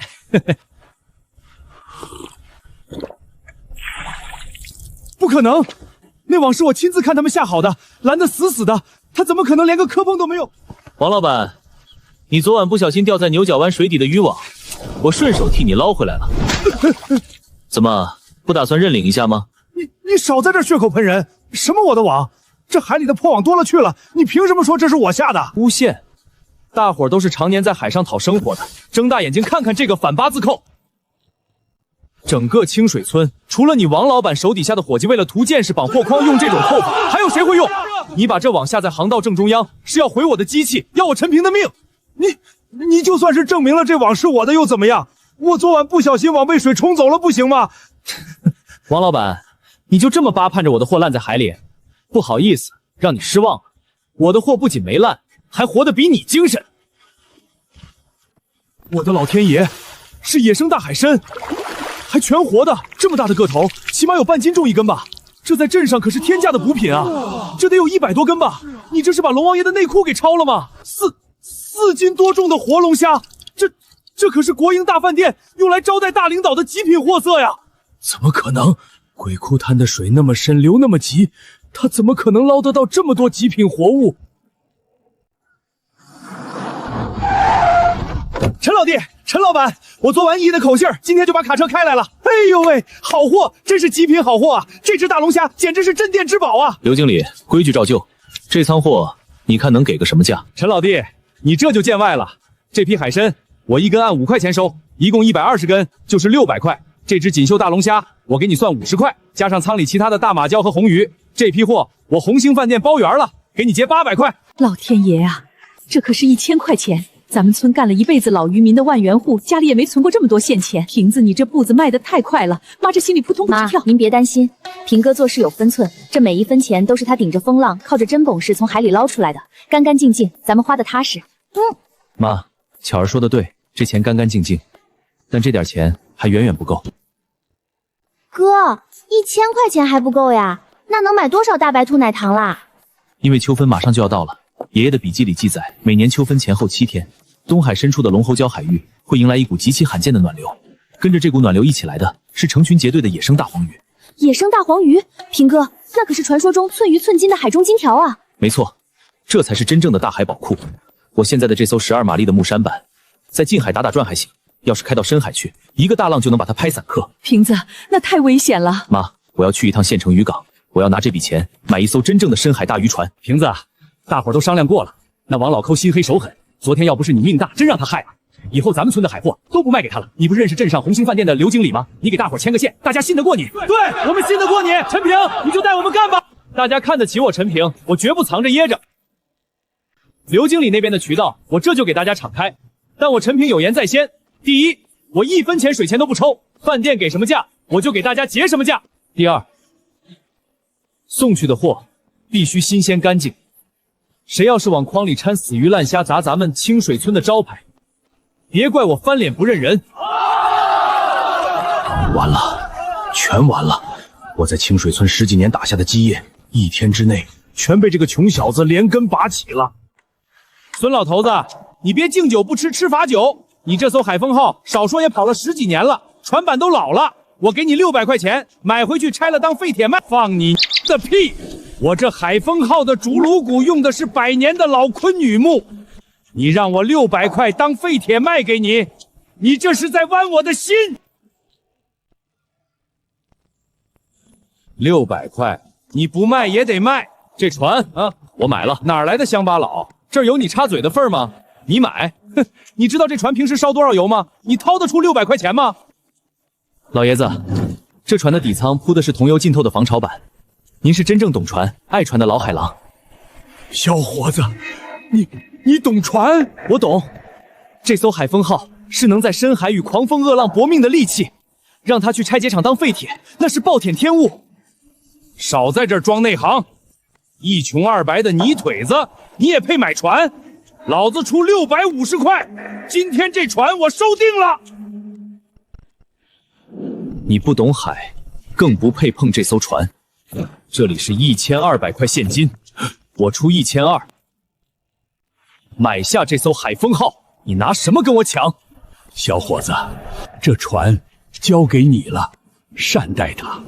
不可能！那网是我亲自看他们下好的，拦得死死的，他怎么可能连个磕碰都没有？王老板，你昨晚不小心掉在牛角湾水底的渔网，我顺手替你捞回来了。怎么不打算认领一下吗？你少在这血口喷人！什么我的网？这海里的破网多了去了，你凭什么说这是我下的？诬陷！大伙儿都是常年在海上讨生活的，睁大眼睛看看这个反八字扣。整个清水村，除了你王老板手底下的伙计为了图见识绑货筐用这种扣法，还有谁会用？你把这网下在航道正中央，是要毁我的机器，要我陈平的命。你就算是证明了这网是我的又怎么样？我昨晚不小心网被水冲走了，不行吗？王老板，你就这么巴盼着我的货烂在海里？不好意思，让你失望了。我的货不仅没烂，还活得比你精神。我的老天爷，是野生大海参！还全活的，这么大的个头，起码有半斤重一根吧？这在镇上可是天价的补品啊！这得有100多根吧？你这是把龙王爷的内裤给抄了吗？4斤多重的活龙虾，这可是国营大饭店用来招待大领导的极品货色呀！怎么可能？鬼窟滩的水那么深，流那么急，他怎么可能捞得到这么多极品活物？陈老弟，陈老板，我做完一的口信，今天就把卡车开来了。哎呦喂，好货，真是极品好货啊！这只大龙虾简直是镇店之宝啊！刘经理，规矩照旧，这仓货你看能给个什么价？陈老弟，你这就见外了。这批海参我一根按5块钱收，一共120根，就是600块。这只锦绣大龙虾我给你算50块，加上仓里其他的大马椒和红鱼，这批货我红星饭店包圆了，给你结800块。老天爷啊，这可是1000块钱！咱们村干了一辈子老渔民的万元户，家里也没存过这么多现钱。瓶子，你这步子迈得太快了，妈这心里扑通扑跳。您别担心，平哥做事有分寸，这每一分钱都是他顶着风浪，靠着真本事从海里捞出来的，干干净净，咱们花的踏实。妈，巧儿说的对，这钱干干净净，但这点钱还远远不够。哥，1000块钱还不够呀？那能买多少大白兔奶糖啦？因为秋分马上就要到了，爷爷的笔记里记载，每年秋分前后7天，东海深处的龙喉礁海域会迎来一股极其罕见的暖流，跟着这股暖流一起来的是成群结队的野生大黄鱼。野生大黄鱼，平哥，那可是传说中寸鱼寸金的海中金条啊！没错，这才是真正的大海宝库。我现在的这艘12马力的木舢板，在近海打转还行，要是开到深海去，一个大浪就能把它拍散客。瓶子，那太危险了。妈，我要去一趟县城渔港，我要拿这笔钱买一艘真正的深海大渔船。瓶子，大伙儿都商量过了，那王老抠心黑手狠，昨天要不是你命大，真让他害了。以后咱们村的海货都不卖给他了。你不是认识镇上红星饭店的刘经理吗？你给大伙儿牵个线，大家信得过你。对，我们信得过你。陈平，你就带我们干吧。大家看得起我陈平，我绝不藏着掖着。刘经理那边的渠道，我这就给大家敞开。但我陈平有言在先，第一，我1分钱水钱都不抽，饭店给什么价，我就给大家结什么价。第二，送去的货必须新鲜干净。谁要是往筐里掺死鱼烂虾砸咱们清水村的招牌，别怪我翻脸不认人。完了，全完了！我在清水村10几年打下的基业，1天之内全被这个穷小子连根拔起了。孙老头子，你别敬酒不吃吃罚酒。你这艘海风号少说也跑了10几年了，船板都老了，我给你600块钱买回去拆了当废铁卖。放你的屁！我这海风号的主颅骨用的是100年的老昆女木，你让我600块当废铁卖给你，你这是在剜我的心。600块，你不卖也得卖。这船啊，我买了，哪来的乡巴佬？这儿有你插嘴的份儿吗？你买？哼，你知道这船平时烧多少油吗？你掏得出600块钱吗？老爷子，这船的底舱铺的是桐油浸透的防潮板，您是真正懂船、爱船的老海狼。小伙子，你懂船？我懂。这艘海风号是能在深海与狂风恶浪搏命的利器，让他去拆解厂当废铁，那是暴殄天物。少在这儿装内行，一穷二白的泥腿子，你也配买船？老子出650块，今天这船我收定了。你不懂海，更不配碰这艘船。这里是1200块现金，我出1200，买下这艘海风号。你拿什么跟我抢？小伙子，这船交给你了，善待它。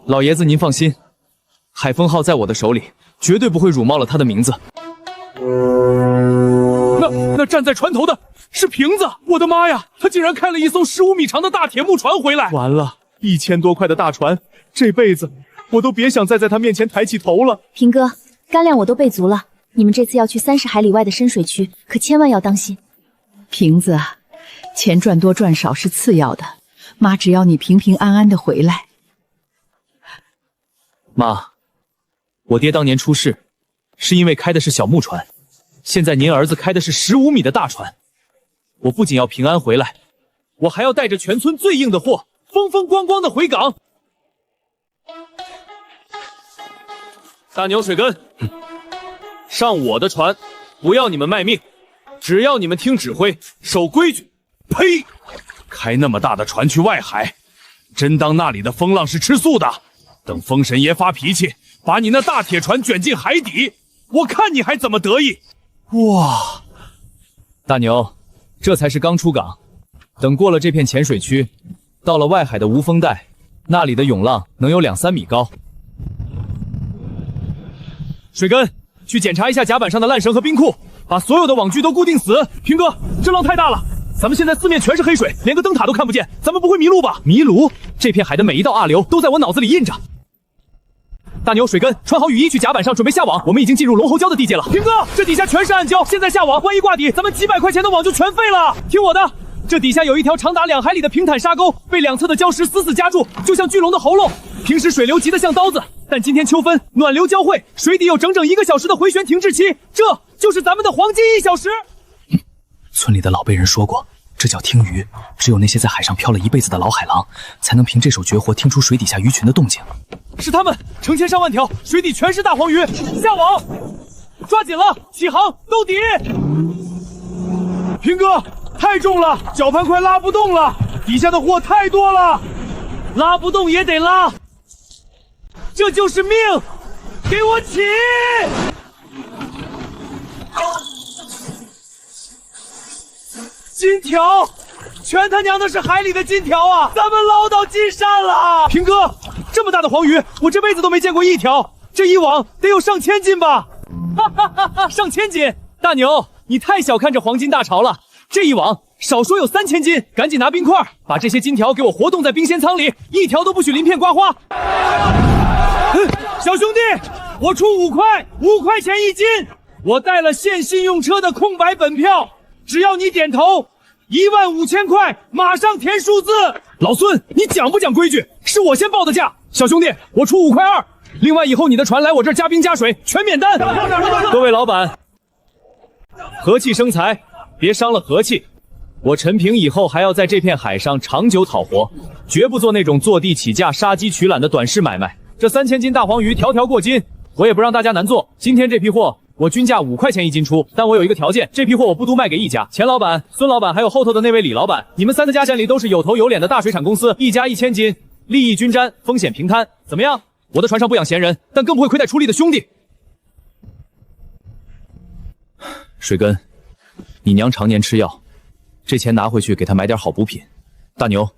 老爷子您放心，海风号在我的手里，绝对不会辱没了他的名字。那站在船头的是瓶子，我的妈呀，他竟然开了一艘15米长的大铁木船回来！完了，1000多块的大船，这辈子我都别想再在他面前抬起头了。平哥，干粮我都备足了，你们这次要去30海里外的深水区，可千万要当心。瓶子，钱赚多赚少是次要的，妈只要你平平安安的回来。妈，我爹当年出事，是因为开的是小木船，现在您儿子开的是15米的大船。我不仅要平安回来，我还要带着全村最硬的货，风风光光的回港。大牛水根，上我的船，不要你们卖命，只要你们听指挥，守规矩。呸！开那么大的船去外海，真当那里的风浪是吃素的？等风神爷发脾气，把你那大铁船卷进海底，我看你还怎么得意！哇，大牛，这才是刚出港，等过了这片浅水区，到了外海的无风带，那里的涌浪能有2-3米高。水根，去检查一下甲板上的缆绳和冰库，把所有的网具都固定死。平哥，这浪太大了，咱们现在四面全是黑水，连个灯塔都看不见，咱们不会迷路吧？迷路？这片海的每一道暗流都在我脑子里印着。大牛、水根，穿好雨衣去甲板上准备下网，我们已经进入龙喉礁的地界了。平哥，这底下全是暗礁，现在下网，万一挂底，咱们几百块钱的网就全废了。听我的，这底下有一条长达2海里的平坦沙沟，被两侧的礁石死死夹住，就像巨龙的喉咙。平时水流急得像刀子，但今天秋分，暖流交汇，水底有整整1个小时的回旋停滞期，这就是咱们的黄金1小时。村里的老辈人说过，这叫听鱼，只有那些在海上漂了一辈子的老海狼，才能凭这手绝活听出水底下鱼群的动静。是他们，成千上万条，水底全是大黄鱼，下网，抓紧了，起航，兜底。平哥，太重了，绞盘快拉不动了，底下的货太多了，拉不动也得拉，这就是命，给我起！金条，全他娘的是海里的金条啊！咱们捞到金山了！平哥，这么大的黄鱼，我这辈子都没见过一条，这一网得有上千斤吧？哈哈哈哈，上千斤！大牛，你太小看这黄金大潮了，这一网少说有3000斤，赶紧拿冰块把这些金条给我活冻在冰鲜舱里，一条都不许鳞片刮花。小兄弟，我出5块，5块钱1斤，我带了现信用车的空白本票。只要你点头，15000块，马上填数字。老孙，你讲不讲规矩？是我先报的价。小兄弟，我出5块2。另外，以后你的船来我这儿加冰加水，全免单。各位老板，和气生财，别伤了和气。我陈平以后还要在这片海上长久讨活，绝不做那种坐地起价、杀鸡取卵的短视买卖。这3000斤大黄鱼条条过斤，我也不让大家难做。今天这批货我均价5块钱1斤出，但我有一个条件，这批货我不独卖给一家。钱老板、孙老板还有后头的那位李老板，你们3家里都是有头有脸的大水产公司，一家1000斤，利益均沾，风险平摊，怎么样？我的船上不养闲人，但更不会亏待出力的兄弟。水根，你娘常年吃药，这钱拿回去给她买点好补品。大牛，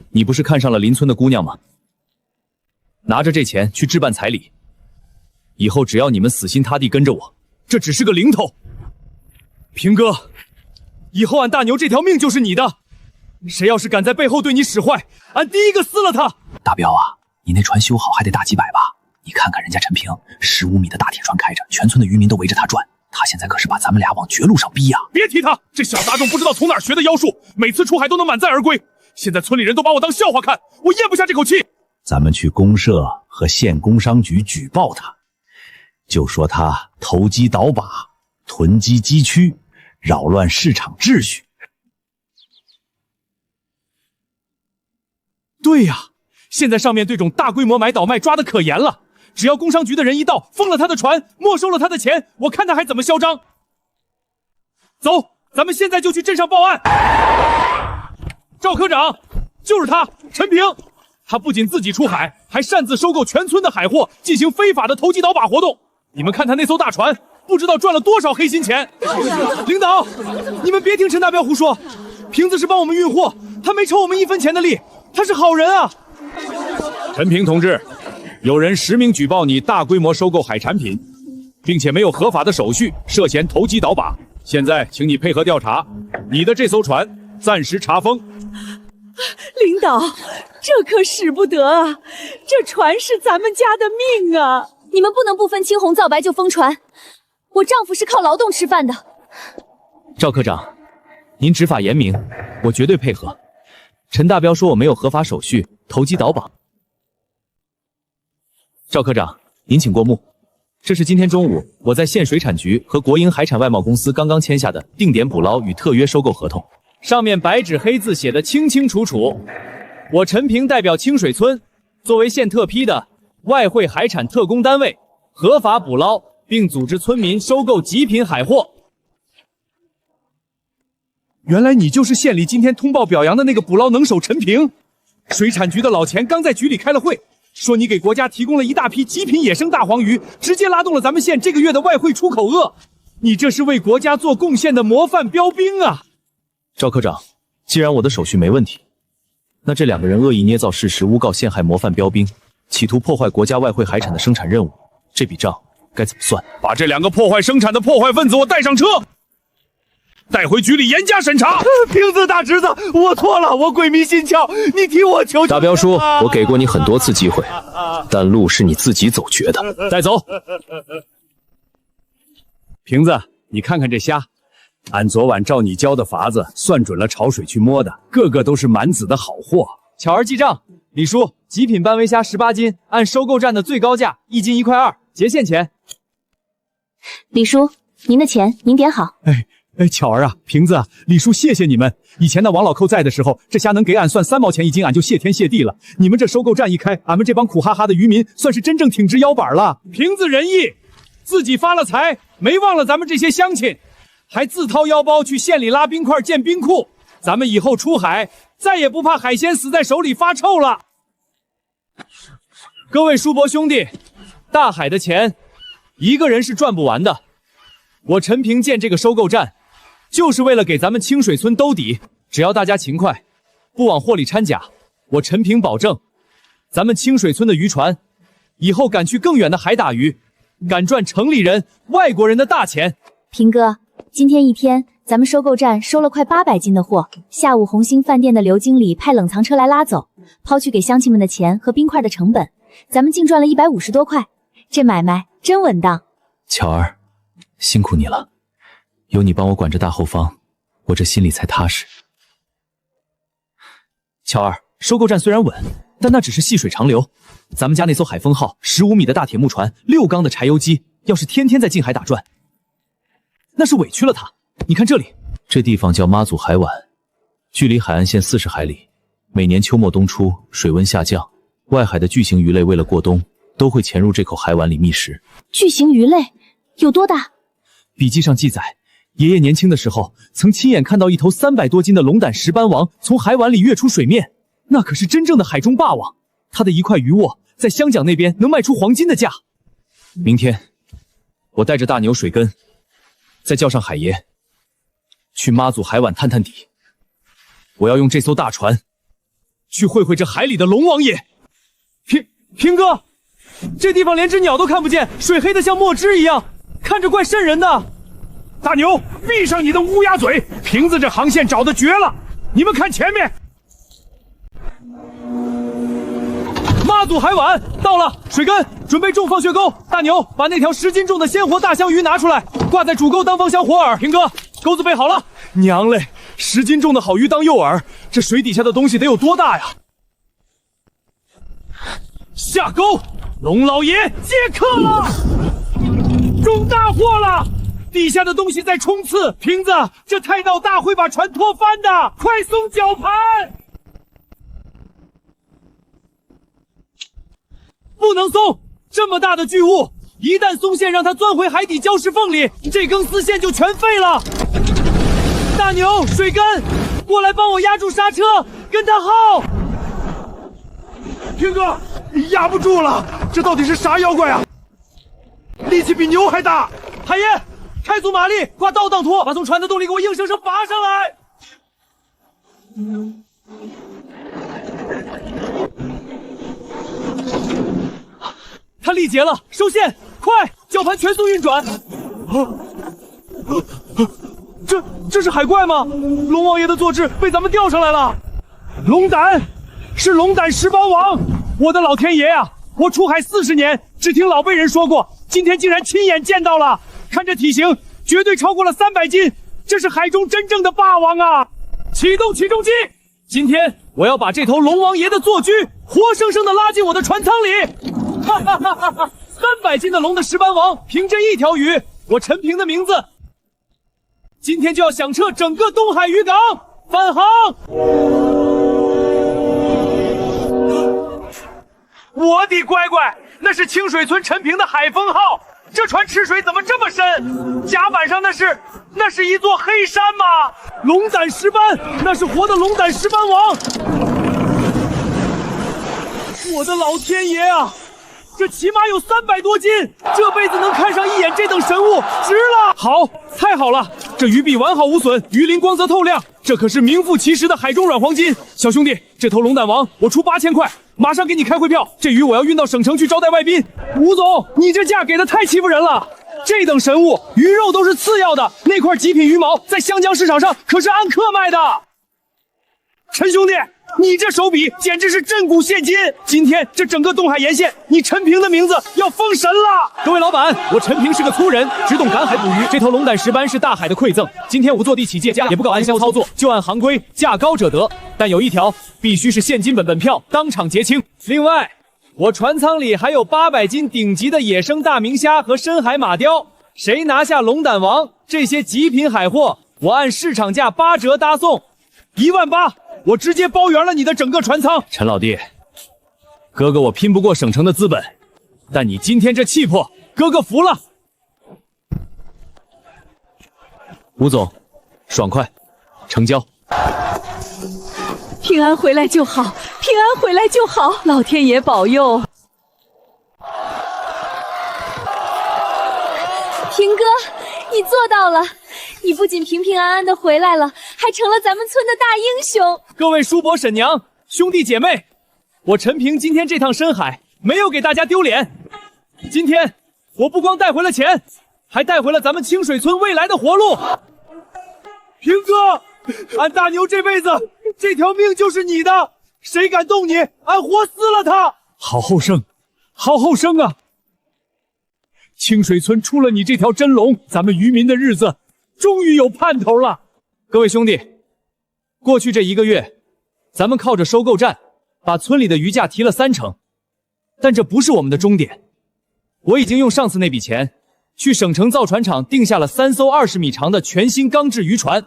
你不是看上了邻村的姑娘吗？拿着这钱去置办彩礼，以后只要你们死心塌地跟着我，这只是个零头。平哥，以后俺大牛这条命就是你的，谁要是敢在背后对你使坏，俺第一个撕了他。大彪啊，你那船修好还得大几百吧？你看看人家陈平，15米的大铁船开着，全村的渔民都围着他转，他现在可是把咱们俩往绝路上逼呀！别提他，这小杂种不知道从哪儿学的妖术，每次出海都能满载而归。现在村里人都把我当笑话看，我咽不下这口气。咱们去公社和县工商局举报他，就说他投机倒把、囤积机区，扰乱市场秩序。对呀，现在上面对种大规模买倒卖抓得可严了，只要工商局的人一到，封了他的船，没收了他的钱，我看他还怎么嚣张。走，咱们现在就去镇上报案。赵科长，就是他，陈平。他不仅自己出海，还擅自收购全村的海货，进行非法的投机倒把活动。你们看他那艘大船，不知道赚了多少黑心钱。领导，你们别听陈大彪胡说，瓶子是帮我们运货，他没抽我们1分钱的利，他是好人啊。陈平同志，有人实名举报你大规模收购海产品，并且没有合法的手续，涉嫌投机倒把。现在，请你配合调查，你的这艘船暂时查封。领导，这可使不得啊！这船是咱们家的命啊！你们不能不分青红皂白就封船，我丈夫是靠劳动吃饭的。赵科长，您执法严明，我绝对配合。陈大彪说我没有合法手续，投机倒把。赵科长，您请过目。这是今天中午我在县水产局和国营海产外贸公司刚刚签下的定点捕捞与特约收购合同。上面白纸黑字写得清清楚楚，我陈平代表清水村，作为县特批的外汇海产特工单位，合法捕捞并组织村民收购极品海货。原来你就是县里今天通报表扬的那个捕捞能手陈平。水产局的老钱刚在局里开了会，说你给国家提供了一大批极品野生大黄鱼，直接拉动了咱们县这个月的外汇出口额。你这是为国家做贡献的模范标兵啊！赵科长，既然我的手续没问题，那这2个人恶意捏造事实，诬告陷害模范标兵，企图破坏国家外汇海产的生产任务，这笔账该怎么算？把这2个破坏生产的破坏分子我带上车！带回局里严加审查。瓶子大侄子，我错了，我鬼迷心窍，你替我求求。大彪叔，我给过你很多次机会，但路是你自己走绝的。带走。瓶子，你看看这虾，按昨晚照你教的法子算准了潮水去摸的，个个都是满子的好货。巧儿记账，李叔，极品斑围虾18斤，按收购站的最高价1斤1块2，结现钱。李叔，您的钱您点好。巧儿啊，瓶子啊，李叔谢谢你们。以前那王老寇在的时候，这虾能给俺算3毛钱1斤，俺就谢天谢地了。你们这收购站一开，俺们这帮苦哈哈的渔民算是真正挺直腰板了。瓶子仁义，自己发了财，没忘了咱们这些乡亲，还自掏腰包去县里拉冰块建冰库。咱们以后出海，再也不怕海鲜死在手里发臭了。各位叔伯兄弟，大海的钱，一个人是赚不完的。我陈平建这个收购站，就是为了给咱们清水村兜底。只要大家勤快，不往货里掺假，我陈平保证，咱们清水村的渔船以后敢去更远的海打鱼，敢赚城里人、外国人的大钱。平哥，今天一天咱们收购站收了快800斤的货，下午红星饭店的刘经理派冷藏车来拉走，抛去给乡亲们的钱和冰块的成本，咱们净赚了150多块，这买卖真稳当。巧儿，辛苦你了，有你帮我管着大后方，我这心里才踏实。巧儿，收购站虽然稳，但那只是细水长流。咱们家那艘海风号15米的大铁木船，6缸的柴油机，要是天天在近海打转，那是委屈了他。你看这里，这地方叫妈祖海湾，距离海岸线40海里。每年秋末冬初，水温下降，外海的巨型鱼类为了过冬，都会潜入这口海湾里觅食。巨型鱼类有多大？笔记上记载，爷爷年轻的时候曾亲眼看到一头300多斤的龙胆石斑王从海湾里跃出水面，那可是真正的海中霸王。他的一块鱼窝在香港那边能卖出黄金的价。明天我带着大牛水根，再叫上海爷，去妈祖海湾探探底。我要用这艘大船去会会这海里的龙王爷。平哥，这地方连只鸟都看不见，水黑的像墨汁一样，看着怪瘆人的。大牛，闭上你的乌鸦嘴！瓶子这航线找的绝了，你们看前面，妈祖海湾到了，水根准备重放血钩。大牛，把那条10斤重的鲜活大香鱼拿出来，挂在主钩当方香火饵。平哥，钩子备好了。娘嘞，10斤重的好鱼当诱饵，这水底下的东西得有多大呀？下钩，龙老爷接客了，中大货了！底下的东西在冲刺，瓶子，这太闹大会把船拖翻的，快松绞盘！不能松，这么大的巨物，一旦松线让它钻回海底礁石缝里，这根丝线就全废了。大牛，水根，过来帮我压住刹车，跟他耗。平哥，压不住了，这到底是啥妖怪啊？力气比牛还大！海爷，开足马力，挂倒档拖，把从船的动力给我硬生生拔上来。他力竭了，收线，快，绞盘全速运转。这是海怪吗？龙王爷的坐姿被咱们钓上来了。龙胆，是龙胆石斑王！我的老天爷啊！我出海40年，只听老辈人说过，今天竟然亲眼见到了。看这体型，绝对超过了300斤，这是海中真正的霸王啊！启动起重机，今天我要把这头龙王爷的坐居活生生的拉进我的船舱里。哈哈哈哈哈！300斤的龙的石斑王，凭这一条鱼，我陈平的名字，今天就要响彻整个东海渔港。返航！我的乖乖，那是清水村陈平的海风号，这船吃水怎么这么深？甲板上那是一座黑山吗？龙胆石斑，那是活的龙胆石斑王！我的老天爷啊！这起码有300多斤，这辈子能看上一眼这等神物，值了！好，太好了，这鱼臂完好无损，鱼鳞光泽透亮，这可是名副其实的海中软黄金。小兄弟，这头龙胆王我出8000块，马上给你开汇票。这鱼我要运到省城去招待外宾。吴总，你这价给的太欺负人了。这等神物，鱼肉都是次要的，那块极品鱼毛在湘江市场上可是按克卖的。陈兄弟，你这手笔简直是震古现今！今天这整个东海沿线，你陈平的名字要封神了！各位老板，我陈平是个粗人，只懂赶海捕鱼。这头龙胆石斑是大海的馈赠，今天我坐地起价，也不搞暗销操作，就按行规，价高者得。但有一条，必须是现金本票，当场结清。另外，我船舱里还有800斤顶级的野生大明虾和深海马鲷，谁拿下龙胆王这些极品海货，我按市场价8折搭送，18000，我直接包圆了你的整个船舱。陈老弟，哥哥我拼不过省城的资本，但你今天这气魄，哥哥服了。吴总，爽快，成交。平安回来就好，平安回来就好，老天爷保佑。平哥，你做到了！你不仅平平安安的回来了，还成了咱们村的大英雄。各位叔伯婶娘、兄弟姐妹，我陈平今天这趟深海没有给大家丢脸。今天我不光带回了钱，还带回了咱们清水村未来的活路。平哥，俺大牛这辈子这条命就是你的，谁敢动你，俺活撕了他！好后生，好后生啊！清水村出了你这条真龙，咱们渔民的日子终于有盼头了。各位兄弟，过去这1个月，咱们靠着收购站把村里的鱼价提了30%，但这不是我们的终点。我已经用上次那笔钱去省城造船厂订下了3艘20米长的全新钢制渔船。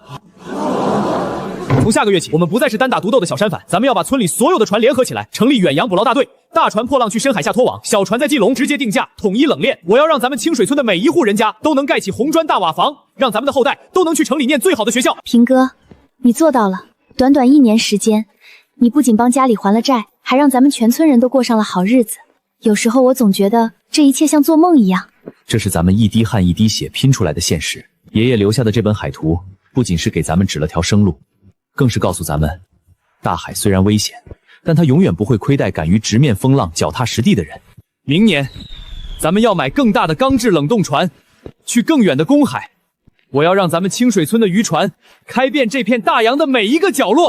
从下个月起，我们不再是单打独斗的小山反，咱们要把村里所有的船联合起来，成立远洋捕捞大队。大船破浪去深海下拖网，小船在基隆直接定价，统一冷链。我要让咱们清水村的每一户人家都能盖起红砖大瓦房，让咱们的后代都能去城里念最好的学校。平哥，你做到了！短短1年时间，你不仅帮家里还了债，还让咱们全村人都过上了好日子。有时候我总觉得这一切像做梦一样。这是咱们一滴汗一滴血拼出来的现实。爷爷留下的这本海图，不仅是给咱们指了条生路，更是告诉咱们，大海虽然危险，但它永远不会亏待敢于直面风浪、脚踏实地的人。明年，咱们要买更大的钢制冷冻船，去更远的公海。我要让咱们清水村的渔船开遍这片大洋的每一个角落。